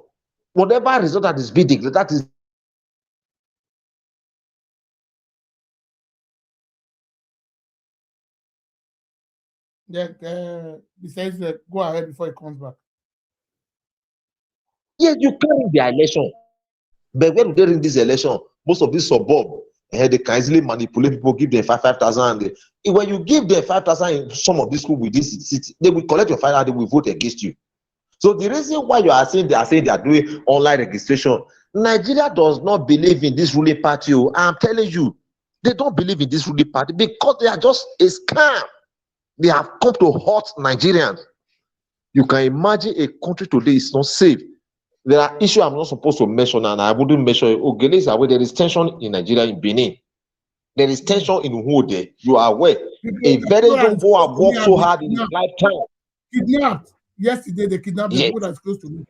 Speaker 2: Whatever result that is being declared, that is.
Speaker 1: Yeah, he says go ahead before he comes back.
Speaker 2: Yes, you can ring the election. But when they ring this election, most of these suburb, they can easily manipulate people, give them 5,000. When you give them 5,000 in some of these schools with this city, they will collect your 5,000, they will vote against you. So the reason why you are saying they are doing online registration, Nigeria does not believe in this ruling party. I'm telling you, they don't believe in this ruling party because they are just a scam. They have come to hurt Nigerians. You can imagine a country today is not safe. There are issues I'm not supposed to mention, and I wouldn't mention it. Ogele is aware there is tension in Nigeria, in Benin. There is tension in Uhude. You are aware. A very young boy have worked so hard in his lifetime.
Speaker 1: Kidnapped. Yesterday, they kidnapped the people that's close to me.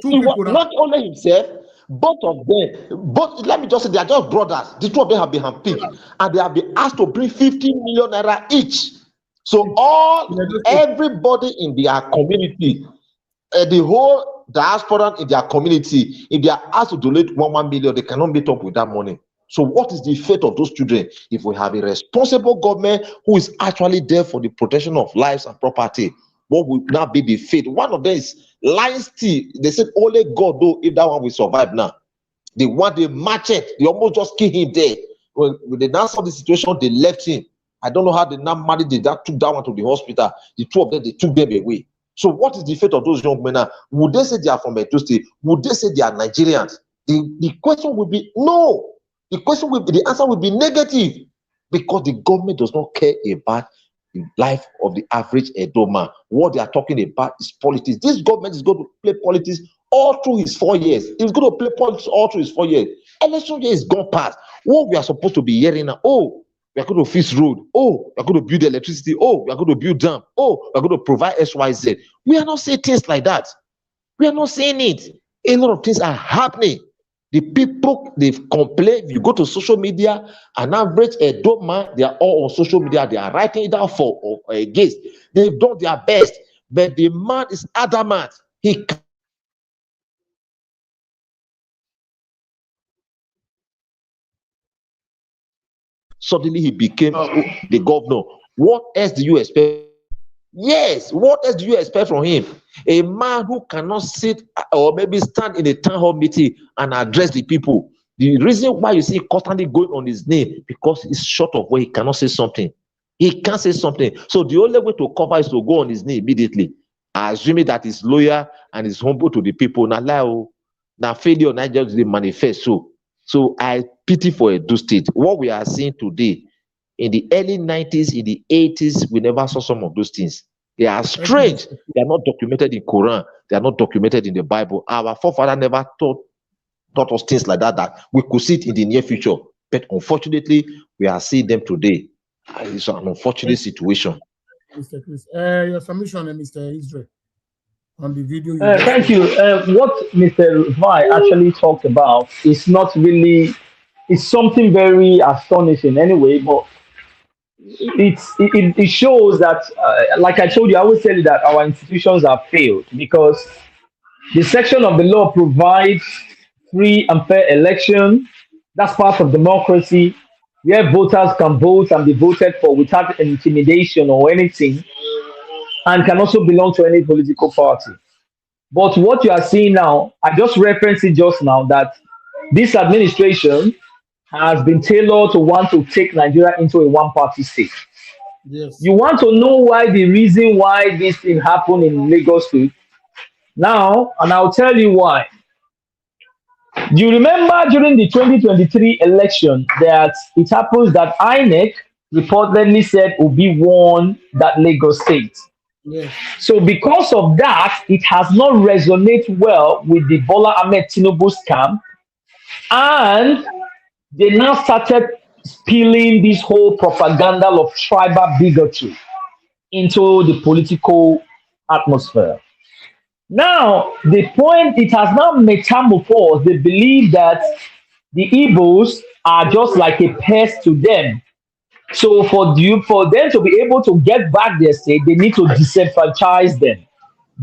Speaker 2: Not only himself, both of them. Let me just say, they are just brothers. The two of them have been handpicked, and they have been asked to bring 15 million naira each. So everybody in their community, the whole diaspora in their community, if they are asked to donate 1 million, they cannot meet up with that money. So what is the fate of those children if we have a responsible government who is actually there for the protection of lives and property? What will now be the fate? One of them is lying still. They said only God knows if that one will survive now. They want the machete. They almost just kill him there. When they now saw the situation, they left him. I don't know how they now married that took that one to the hospital. The two of them, they took them away. So what is the fate of those young men now? Would they say they are from Edo State? Would they say they are Nigerians? The question will be no. The answer will be negative, because the government does not care about the life of the average Edo man. What they are talking about is politics. This government is going to play politics all through his 4 years. It's going to play politics all through his 4 years. Election year is gone past. What we are supposed to be hearing now, oh, we are going to fix road. Oh, we are going to build electricity. Oh, we are going to build dam. Oh, we are going to provide XYZ. We are not saying things like that. We are not saying it. A lot of things are happening. The people, they've complained. You go to social media, an average Edo man, they are all on social media. They are writing it out for or against. They've done their best. But the man is adamant. He suddenly he became the governor. What else do you expect? Yes, what else do you expect from him? A man who cannot sit or maybe stand in a town hall meeting and address the people. The reason why you see constantly going on his name, because he's short of where he cannot say something. He can't say something. So the only way to cover is to go on his knee immediately, assuming that he's loyal and is humble to the people. Now failure not just the manifest. So I pity for Edo State. What we are seeing today, in the early 90s, in the 80s, we never saw some of those things. They are strange. They are not documented in Quran. They are not documented in the Bible. Our forefather never taught us things like that we could see it in the near future. But unfortunately, we are seeing them today. It's an unfortunate situation.
Speaker 1: Mr. Chris, your submission, Mr. Israel, on the video.
Speaker 3: Thank you. What Mr. Vai actually talked about is not really is something very astonishing anyway, but it shows that, like I told you, I always tell you that our institutions have failed because the section of the law provides free and fair election. That's part of democracy, where voters can vote and be voted for without intimidation or anything, and can also belong to any political party. But what you are seeing now, I just referenced it just now, that this administration has been tailored to want to take Nigeria into a one-party state.
Speaker 1: Yes.
Speaker 3: You want to know why the reason why this thing happened in Lagos State? Now, and I'll tell you why. Do you remember during the 2023 election that it happens that INEC reportedly said Obi won that Lagos State?
Speaker 1: Yes.
Speaker 3: So because of that, it has not resonated well with the Bola Ahmed Tinubu's camp, and they now started spilling this whole propaganda of tribal bigotry into the political atmosphere. Now, the point, it has now metamorphosed. They believe that the Igbos are just like a pest to them. So for them to be able to get back their state, they need to disenfranchise them.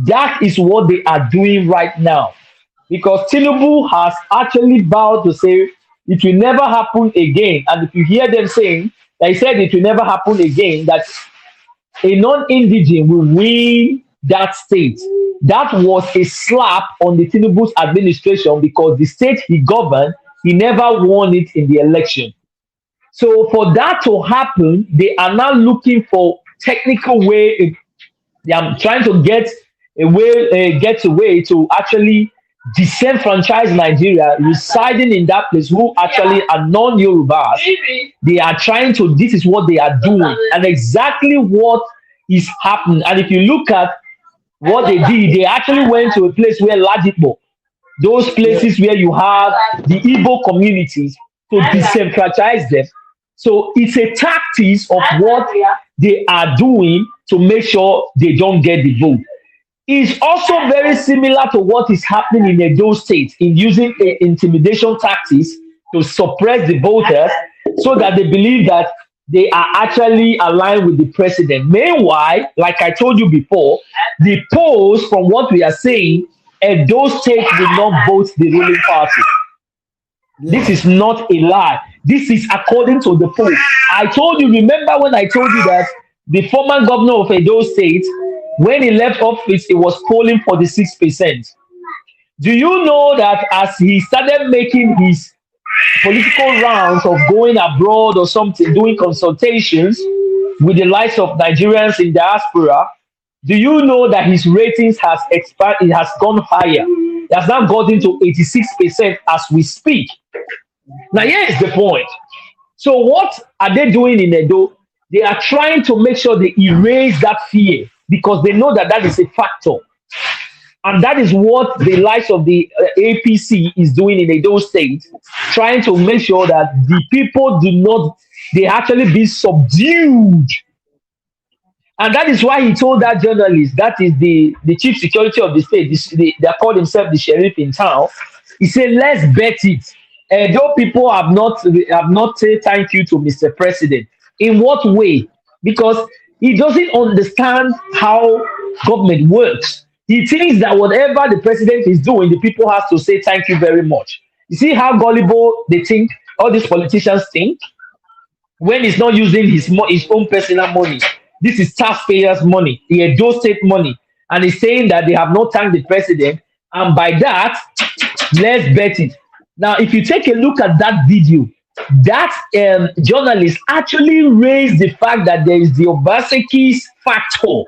Speaker 3: That is what they are doing right now. Because Tinubu has actually vowed to say it will never happen again. And if you hear them saying, they said it will never happen again, that a non-indigen will win that state. That was a slap on the Tinubu's administration because the state he governed, he never won it in the election. So for that to happen, they are now looking for technical way. They are trying to get a way to actually disenfranchise Nigeria residing in that place who actually are non-Yorubas. They are trying to, this is what they are doing, and exactly what is happening. And if you look at what they did, they actually went to a place where Ladipo, those places where you have the Igbo communities, to disenfranchise them. So it's a tactics of what they are doing to make sure they don't get the vote. It's also very similar to what is happening in Edo State in using intimidation tactics to suppress the voters so that they believe that they are actually aligned with the president. Meanwhile, like I told you before, the polls, from what we are saying, Edo State will not vote the ruling party. This is not a lie. This is according to the poll. I told you, remember when I told you that the former governor of Edo State, when he left office, he was polling 46%. Do you know that as he started making his political rounds of going abroad or something, doing consultations with the likes of Nigerians in diaspora, do you know that his ratings has expanded? It has gone higher. It has now gotten to 86% as we speak. Now, here is the point. So what are they doing in Edo? They are trying to make sure they erase that fear because they know that that is a factor. And that is what the likes of the APC is doing in Edo State, trying to make sure that the people do not, they actually be subdued. And that is why he told that journalist, that is the chief security of the state, they call himself the sheriff in town. He said, let's bet it. Though people have not said thank you to Mr. President. In what way? Because he doesn't understand how government works. He thinks that whatever the president is doing, the people have to say thank you very much. You see how gullible they think, all these politicians think? When he's not using his own personal money. This is taxpayers' money, the Edo State money. And he's saying that they have not thanked the president. And by that, let's bet it. Now, if you take a look at that video, that journalist actually raised the fact that there is the Obaseki's factor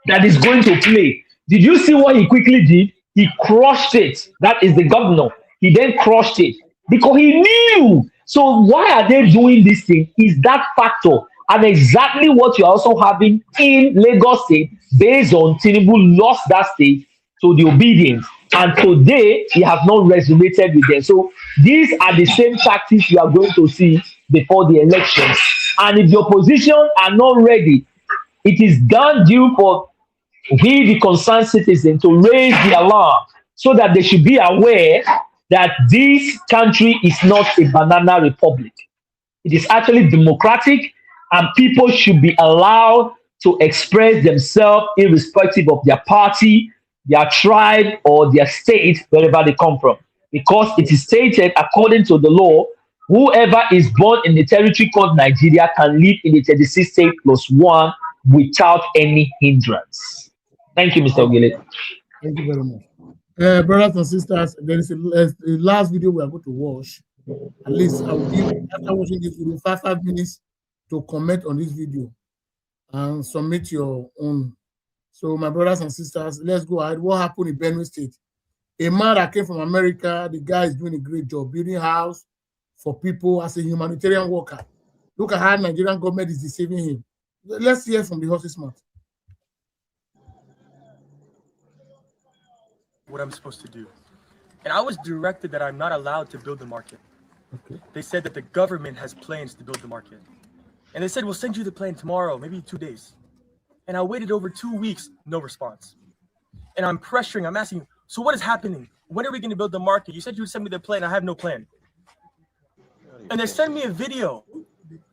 Speaker 3: that is going to play. Did you see what he quickly did? He crushed it. That is the governor. He then crushed it because he knew. So why are they doing this thing? Is that factor. And exactly what you're also having in Lagos State, based on Tinubu lost that state to the obedience. And today, he has not resonated with them. So these are the same tactics you are going to see before the elections. And if the opposition are not ready, it is done due for we, the concerned citizen, to raise the alarm so that they should be aware that this country is not a banana republic. It is actually democratic, and people should be allowed to express themselves irrespective of their party, their tribe, or their state, wherever they come from. Because it is stated, according to the law, whoever is born in the territory called Nigeria can live in the 36 state plus one without any hindrance. Thank you, Mr. Ogile.
Speaker 1: Thank you very much. Brothers and sisters, there is a last video we are going to watch. At least I will give, after watching this video, 5 minutes to comment on this video and submit your own. So, my brothers and sisters, let's go ahead. What happened in Benue State? A man that came from America, the guy is doing a great job building house for people as a humanitarian worker. Look at how Nigerian government is deceiving him. Let's hear from the horse's mouth.
Speaker 9: What I'm supposed to do. And I was directed that I'm not allowed to build the market.
Speaker 1: Okay.
Speaker 9: They said that the government has plans to build the market. And they said, we'll send you the plan tomorrow, maybe 2 days. And I waited over 2 weeks, no response. And I'm pressuring, I'm asking, so what is happening? When are we going to build the market? You said you would send me the plan. I have no plan. And they sent me a video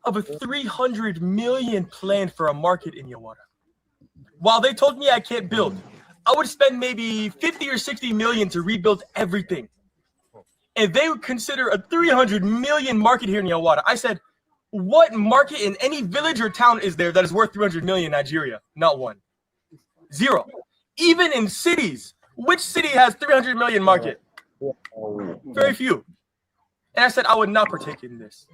Speaker 9: of a 300 million plan for a market in Yawara. While they told me I can't build, I would spend maybe 50 or 60 million to rebuild everything. And they would consider a 300 million market here in Yawara. I said, what market in any village or town is there that is worth 300 million in Nigeria? Not one. Zero. Even in cities, which city has 300 million market? Very few. And I said, I would not partake in this.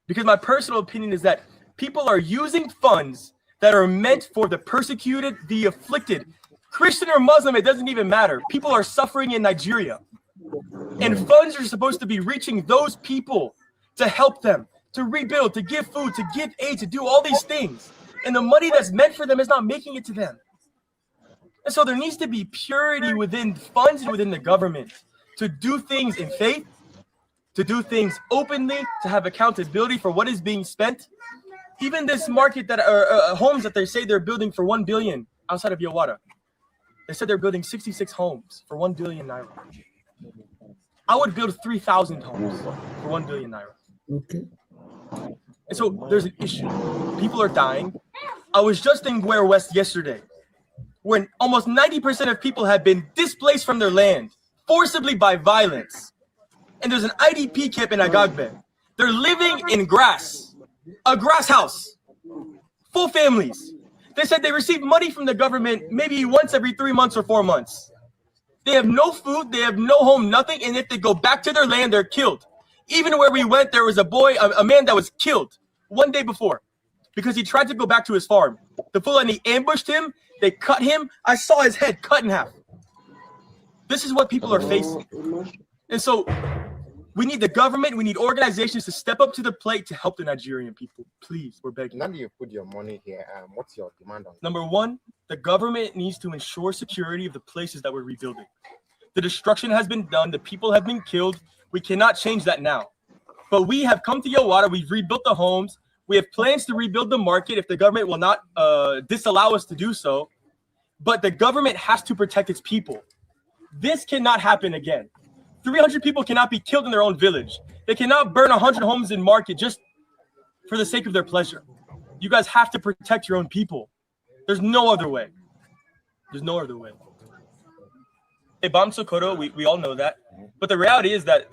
Speaker 9: Because my personal opinion is that people are using funds that are meant for the persecuted, the afflicted. Christian or Muslim, it doesn't even matter. People are suffering in Nigeria. And funds are supposed to be reaching those people to help them, to rebuild, to give food, to give aid, to do all these things. And the money that's meant for them is not making it to them. And so there needs to be purity within funds and within the government to do things in faith, to do things openly, to have accountability for what is being spent. Even this market that are homes that they say they're building for 1 billion outside of Yawara. They said they're building 66 homes for 1 billion naira. I would build 3,000 homes for 1 billion naira.
Speaker 1: Okay.
Speaker 9: And so there's an issue. People are dying. I was just in Guer West yesterday, when almost 90% of people have been displaced from their land, forcibly by violence. And there's an IDP camp in Agagbe. They're living in grass, a grass house, full families. They said they receive money from the government maybe once every 3 months or 4 months. They have no food, they have no home, nothing, and if they go back to their land, they're killed. Even where we went, there was a man that was killed 1 day before because he tried to go back to his farm. The Fulani ambushed him, they cut him. I saw his head cut in half. This is what people are facing. And so we need the government, we need organizations to step up to the plate to help the Nigerian people. Please, we're begging.
Speaker 10: Now that you put your money here, what's your demand on?
Speaker 9: Number one, the government needs to ensure security of the places that we're rebuilding. The destruction has been done, the people have been killed. We cannot change that now. But we have come to Yawara, we've rebuilt the homes, we have plans to rebuild the market if the government will not disallow us to do so. But the government has to protect its people. This cannot happen again. 300 people cannot be killed in their own village. They cannot burn 100 homes in market just for the sake of their pleasure. You guys have to protect your own people. There's no other way. There's no other way. Ibam Sokoto, we all know that. But the reality is that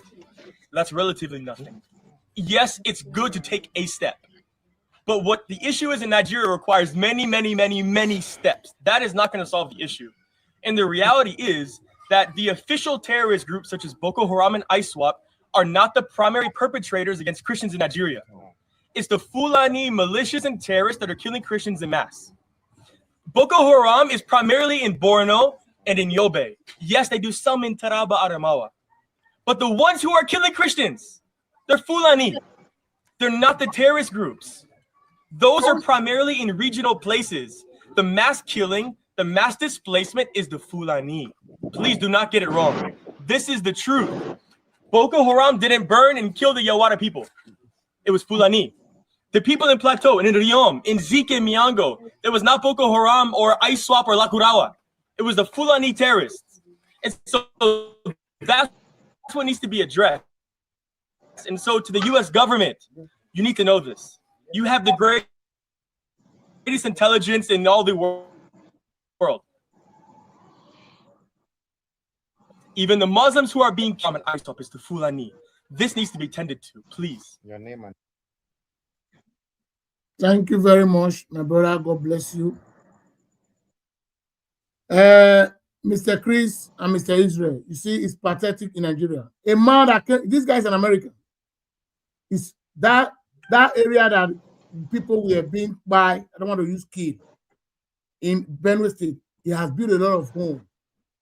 Speaker 9: that's relatively nothing. Yes, it's good to take a step. But what the issue is in Nigeria requires many, many, many, many steps. That is not going to solve the issue. And the reality is that the official terrorist groups such as Boko Haram and ISWAP are not the primary perpetrators against Christians in Nigeria. It's the Fulani militias and terrorists that are killing Christians en masse. Boko Haram is primarily in Borno and in Yobe. Yes, they do some in Taraba, Adamawa. But the ones who are killing Christians, they're Fulani. They're not the terrorist groups. Those are primarily in regional places. The mass killing, the mass displacement is the Fulani. Please do not get it wrong. This is the truth. Boko Haram didn't burn and kill the Yawara people. It was Fulani. The people in Plateau, in Riyom, in Zike and Miango, it was not Boko Haram or ISWAP or Lakurawa. It was the Fulani terrorists. And so that's what needs to be addressed. And so to the US government, you need to know this. You have the greatest intelligence in all the world. Even the Muslims who are being common ISOP is the Fulani. This needs to be tended to, please.
Speaker 10: Your name and
Speaker 1: Thank you very much, my brother. God bless you. Mr. Chris and Mr. Israel, you see, it's pathetic in Nigeria. A man that this guy's an American. It's that area that people were being by, I don't want to use kid, in Benue State. He has built a lot of homes.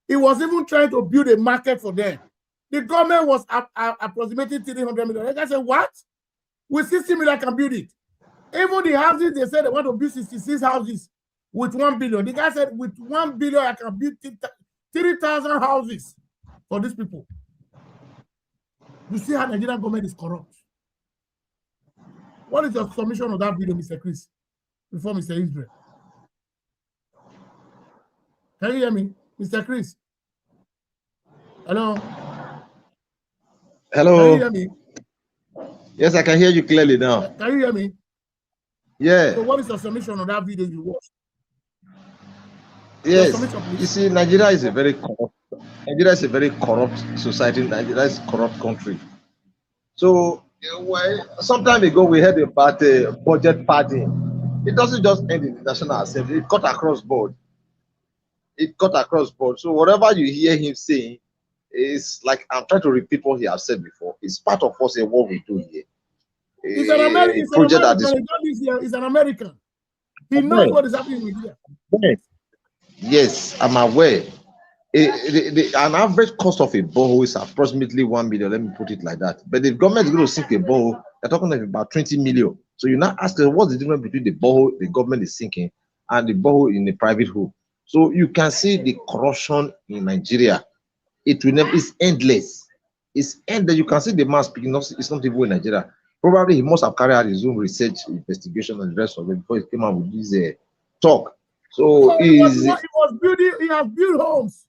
Speaker 1: He was even trying to build a market for them. The government was approximating 300 million. The guy said, what? With 60 million, I can build it. Even the houses, they said they want to build 66 houses with 1 billion. The guy said, with 1 billion, I can build 3,000 houses for these people. You see how Nigerian government is corrupt. What is your submission of that video, Mr. Chris, before Mr. Israel? Can you hear me, Mr. Chris? Hello?
Speaker 2: Hello.
Speaker 1: Can you hear me?
Speaker 2: Yes, I can hear you clearly now.
Speaker 1: Can you hear me?
Speaker 2: Yeah.
Speaker 1: So what is your submission on that video you watched?
Speaker 2: Yes. You see, Nigeria is a very corrupt society. Nigeria is a corrupt country. So, some time ago we heard about budget padding. It doesn't just end in the National Assembly. It cut across board. So whatever you hear him saying is like, I'm trying to repeat what he has said before. It's part of us and what we do here.
Speaker 1: He's an American. He's an American. He knows what is happening in Nigeria.
Speaker 2: Yes, I'm aware. An average cost of a borehole is approximately 1 million. Let me put it like that. But if government is going to sink a borehole, they're talking about 20 million. So you now ask them, what's the difference between the borehole the government is sinking and the borehole in a private hole? So you can see the corruption in Nigeria. It's endless. It's endless. You can see the man speaking. It's not even in Nigeria. Probably he must have carried out his own research, investigation, and the rest of it before he came out with this talk. So he has
Speaker 1: built homes.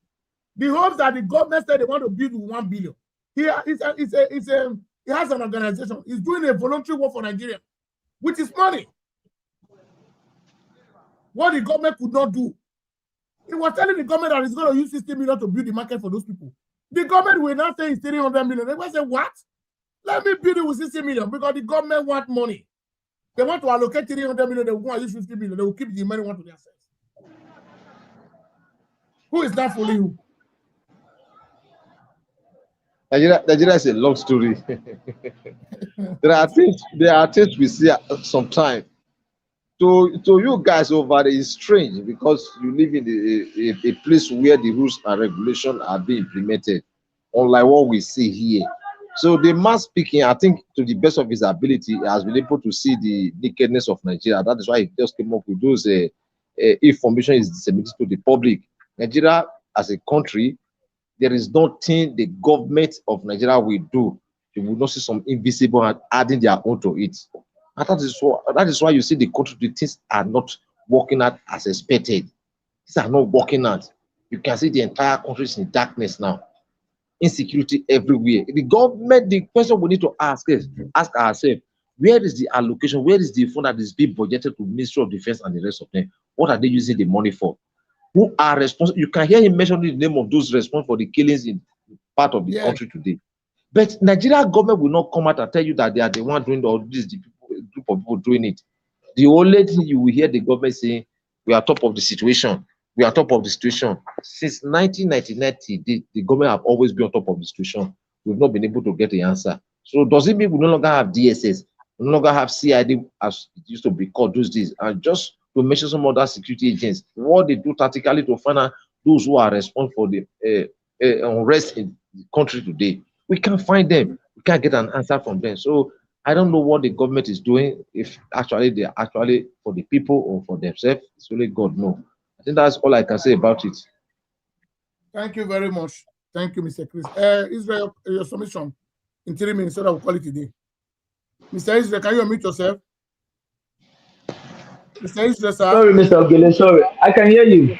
Speaker 1: The homes that the government said they want to build with 1 billion. He has an organization. He's doing a voluntary work for Nigeria, which is money. What the government could not do. He was telling the government that he's going to use 60 million to build the market for those people. The government will now say it's 300 million. They will say, what? Let me build it with 60 million because the government want money. They want to allocate 300 million. They will use 50 million. They will keep the money to themselves. Who is that fooling who?
Speaker 2: Nigeria is a long story. There are things we see sometimes. To you guys over there is strange because you live in a place where the rules and regulations are being implemented, unlike what we see here. So the man speaking, I think to the best of his ability, has been able to see the nakedness of Nigeria. That is why he just came up with those information is disseminated to the public. Nigeria as a country, there is nothing the government of Nigeria will do. You will not see some invisible hand adding their own to it. And that is why you see the country, the things are not working out as expected. These are not working out. You can see the entire country is in darkness now. Insecurity everywhere. The government, the question we need to ask ourselves, where is the allocation? Where is the fund that is being budgeted to Ministry of Defense and the rest of them? What are they using the money for? Who are responsible? You can hear him mentioning the name of those responsible for the killings in part of the country today. But Nigeria government will not come out and tell you that they are the one doing all this, the group of people doing it. The only thing you will hear the government saying, we are top of the situation. We are top of the situation. Since 1990, the government have always been on top of the situation. We've not been able to get the answer. So does it mean we no longer have DSS? We no longer have CID as it used to be called those days? And just to mention some other security agents, what they do tactically to find out those who are responsible for the unrest in the country today. We can't find them. We can't get an answer from them. So I don't know what the government is doing, if actually they are actually for the people or for themselves. It's only God knows. I think that's all I can say about it.
Speaker 1: Thank you very much. Thank you, Mr. Chris. Israel, your submission in 3 minutes so that we'll call it today. Mr. Israel, can you unmute yourself? Mr. Israel, sir.
Speaker 3: Sorry, Mr. Ogele, sorry. I can hear you.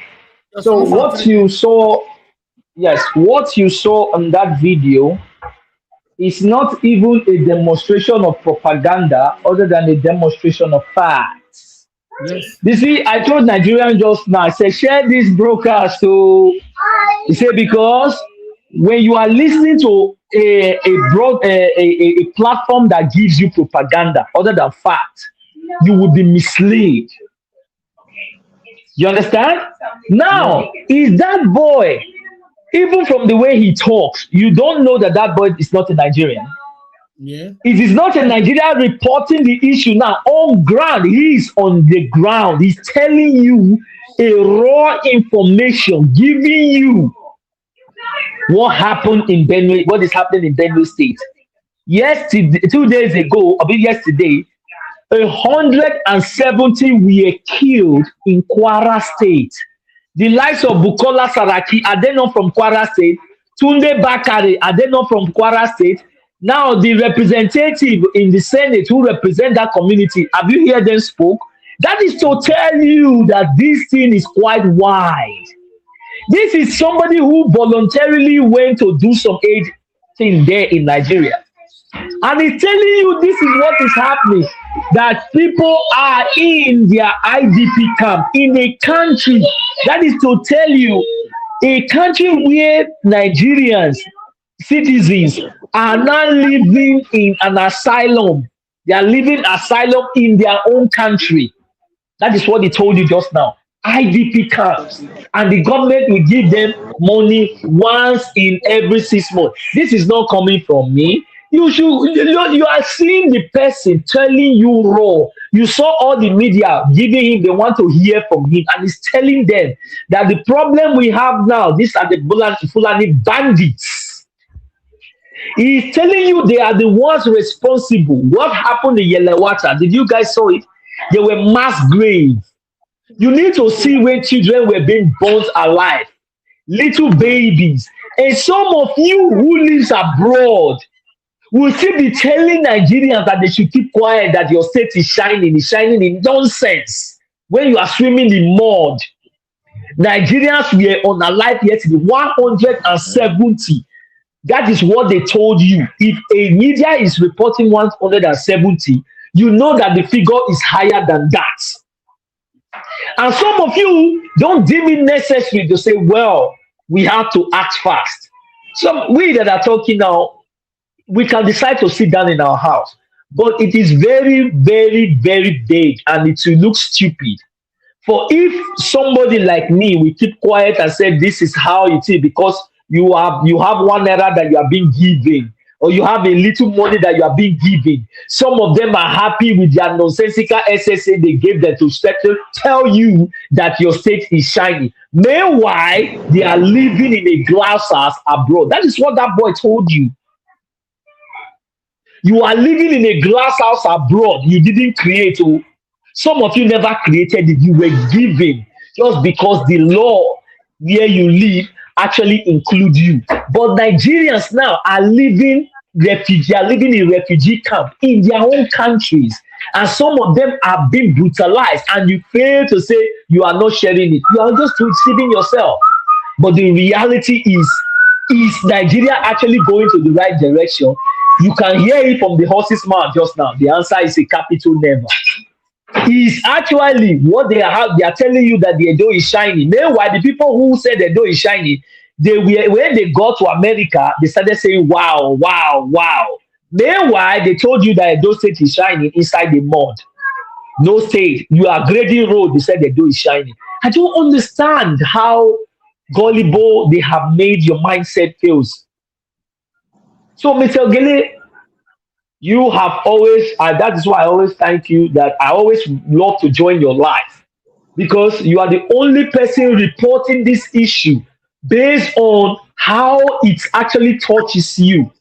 Speaker 3: So what you saw, yes, what you saw on that video It's not even a demonstration of propaganda other than a demonstration of facts.
Speaker 1: Yes.
Speaker 3: You see, I told Nigerians just now, I said, share this broadcast. So he said, because when you are listening to a platform that gives you propaganda other than fact, you will be misled. You understand? Now, is that boy, even from the way he talks, you don't know that that boy is not a Nigerian.
Speaker 1: Yeah.
Speaker 3: It is not a Nigerian reporting the issue now. On ground, he is on the ground. He's telling you a raw information, giving you what happened in Benue, what is happening in Benue State. Yesterday, 2 days ago, I mean yesterday, 170 were killed in Kwara State. The likes of Bukola Saraki, are they not from Kwara State? Tunde Bakare, are they not from Kwara State? Now, the representative in the Senate who represent that community, have you heard them spoke? That is to tell you that this thing is quite wide. This is somebody who voluntarily went to do some aid thing there in Nigeria. And he's telling you this is what is happening, that people are in their IDP camp in a country. That is to tell you, a country where Nigerians, citizens, are now living in an asylum. They are living asylum in their own country. That is what he told you just now. IDP camps, and the government will give them money once in every 6 months. This is not coming from me. You are seeing the person telling you raw. You saw all the media giving him, they want to hear from him, and he's telling them that the problem we have now, these are the Fulani bandits. He's telling you they are the ones responsible. What happened in Yelewata? Did you guys saw it? There were mass graves. You need to see when children were being burnt alive, little babies. And some of you who lives abroad will still be telling Nigerians that they should keep quiet, that your state is shining in nonsense. When you are swimming in mud, Nigerians were unalive yesterday, 170. That is what they told you. If a media is reporting 170, you know that the figure is higher than that. And some of you don't deem it necessary to say, well, we have to act fast. So we that are talking now, we can decide to sit down in our house. But it is very, very, very big, and it will look stupid. For if somebody like me will keep quiet and say this is how it is, because you have 1 naira that you are being given, or you have a little money that you are being given. Some of them are happy with their nonsensical SSA they gave them to tell you that your state is shiny. Meanwhile, they are living in a glass house abroad. That is what that boy told you. You are living in a glass house abroad. You didn't create it. Some of you never created it. You were given just because the law where you live actually include you. But Nigerians now are living in refugee camp in their own countries. And some of them are being brutalized, and you fail to say you are not sharing it. You are just deceiving yourself. But the reality is Nigeria actually going to the right direction? You can hear it from the horse's mouth just now. The answer is a capital never. Is actually what they are telling you, that the Edo is shiny. Meanwhile, the people who said the Edo is shiny, when they got to America, they started saying, wow, wow, wow. Meanwhile, they told you that Edo State is shining inside the mud. No state. You are grading road, they said Edo is shining. I don't understand how gullible they have made your mindset feels. So, Mr. Ogele, you have always, and that is why I always thank you, that I always love to join your life, because you are the only person reporting this issue based on how it actually touches you.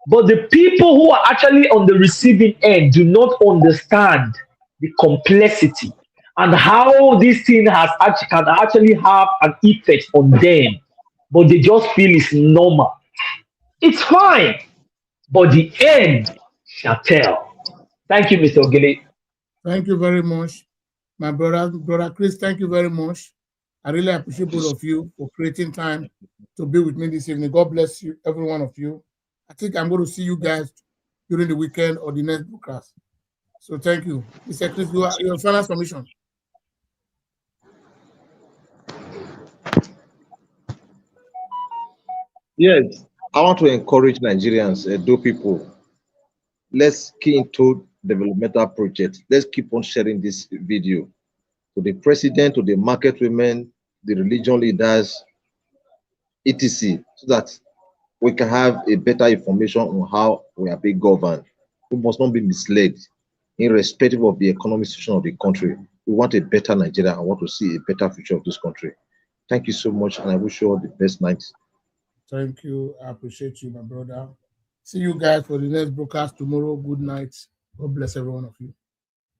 Speaker 3: But the people who are actually on the receiving end do not understand the complexity and how this thing can actually have an effect on them. But they just feel it's normal. It's fine, but the end shall tell. Thank you, Mr. Ogele.
Speaker 1: Thank you very much. My brother Chris, thank you very much. I really appreciate both of you for creating time to be with me this evening. God bless you, every one of you. I think I'm going to see you guys during the weekend or the next broadcast. So thank you. Mr. Chris, your final submission.
Speaker 2: Yes, I want to encourage Nigerians, Edo people. Let's key into developmental projects. Let's keep on sharing this video to the president, to the market women, the religion leaders, etc., so that we can have a better information on how we are being governed. We must not be misled, irrespective of the economic situation of the country. We want a better Nigeria. I want to see a better future of this country. Thank you so much, and I wish you all the best night.
Speaker 1: Thank you. I appreciate you, my brother. See you guys for the next broadcast tomorrow. Good night. God bless every one of you.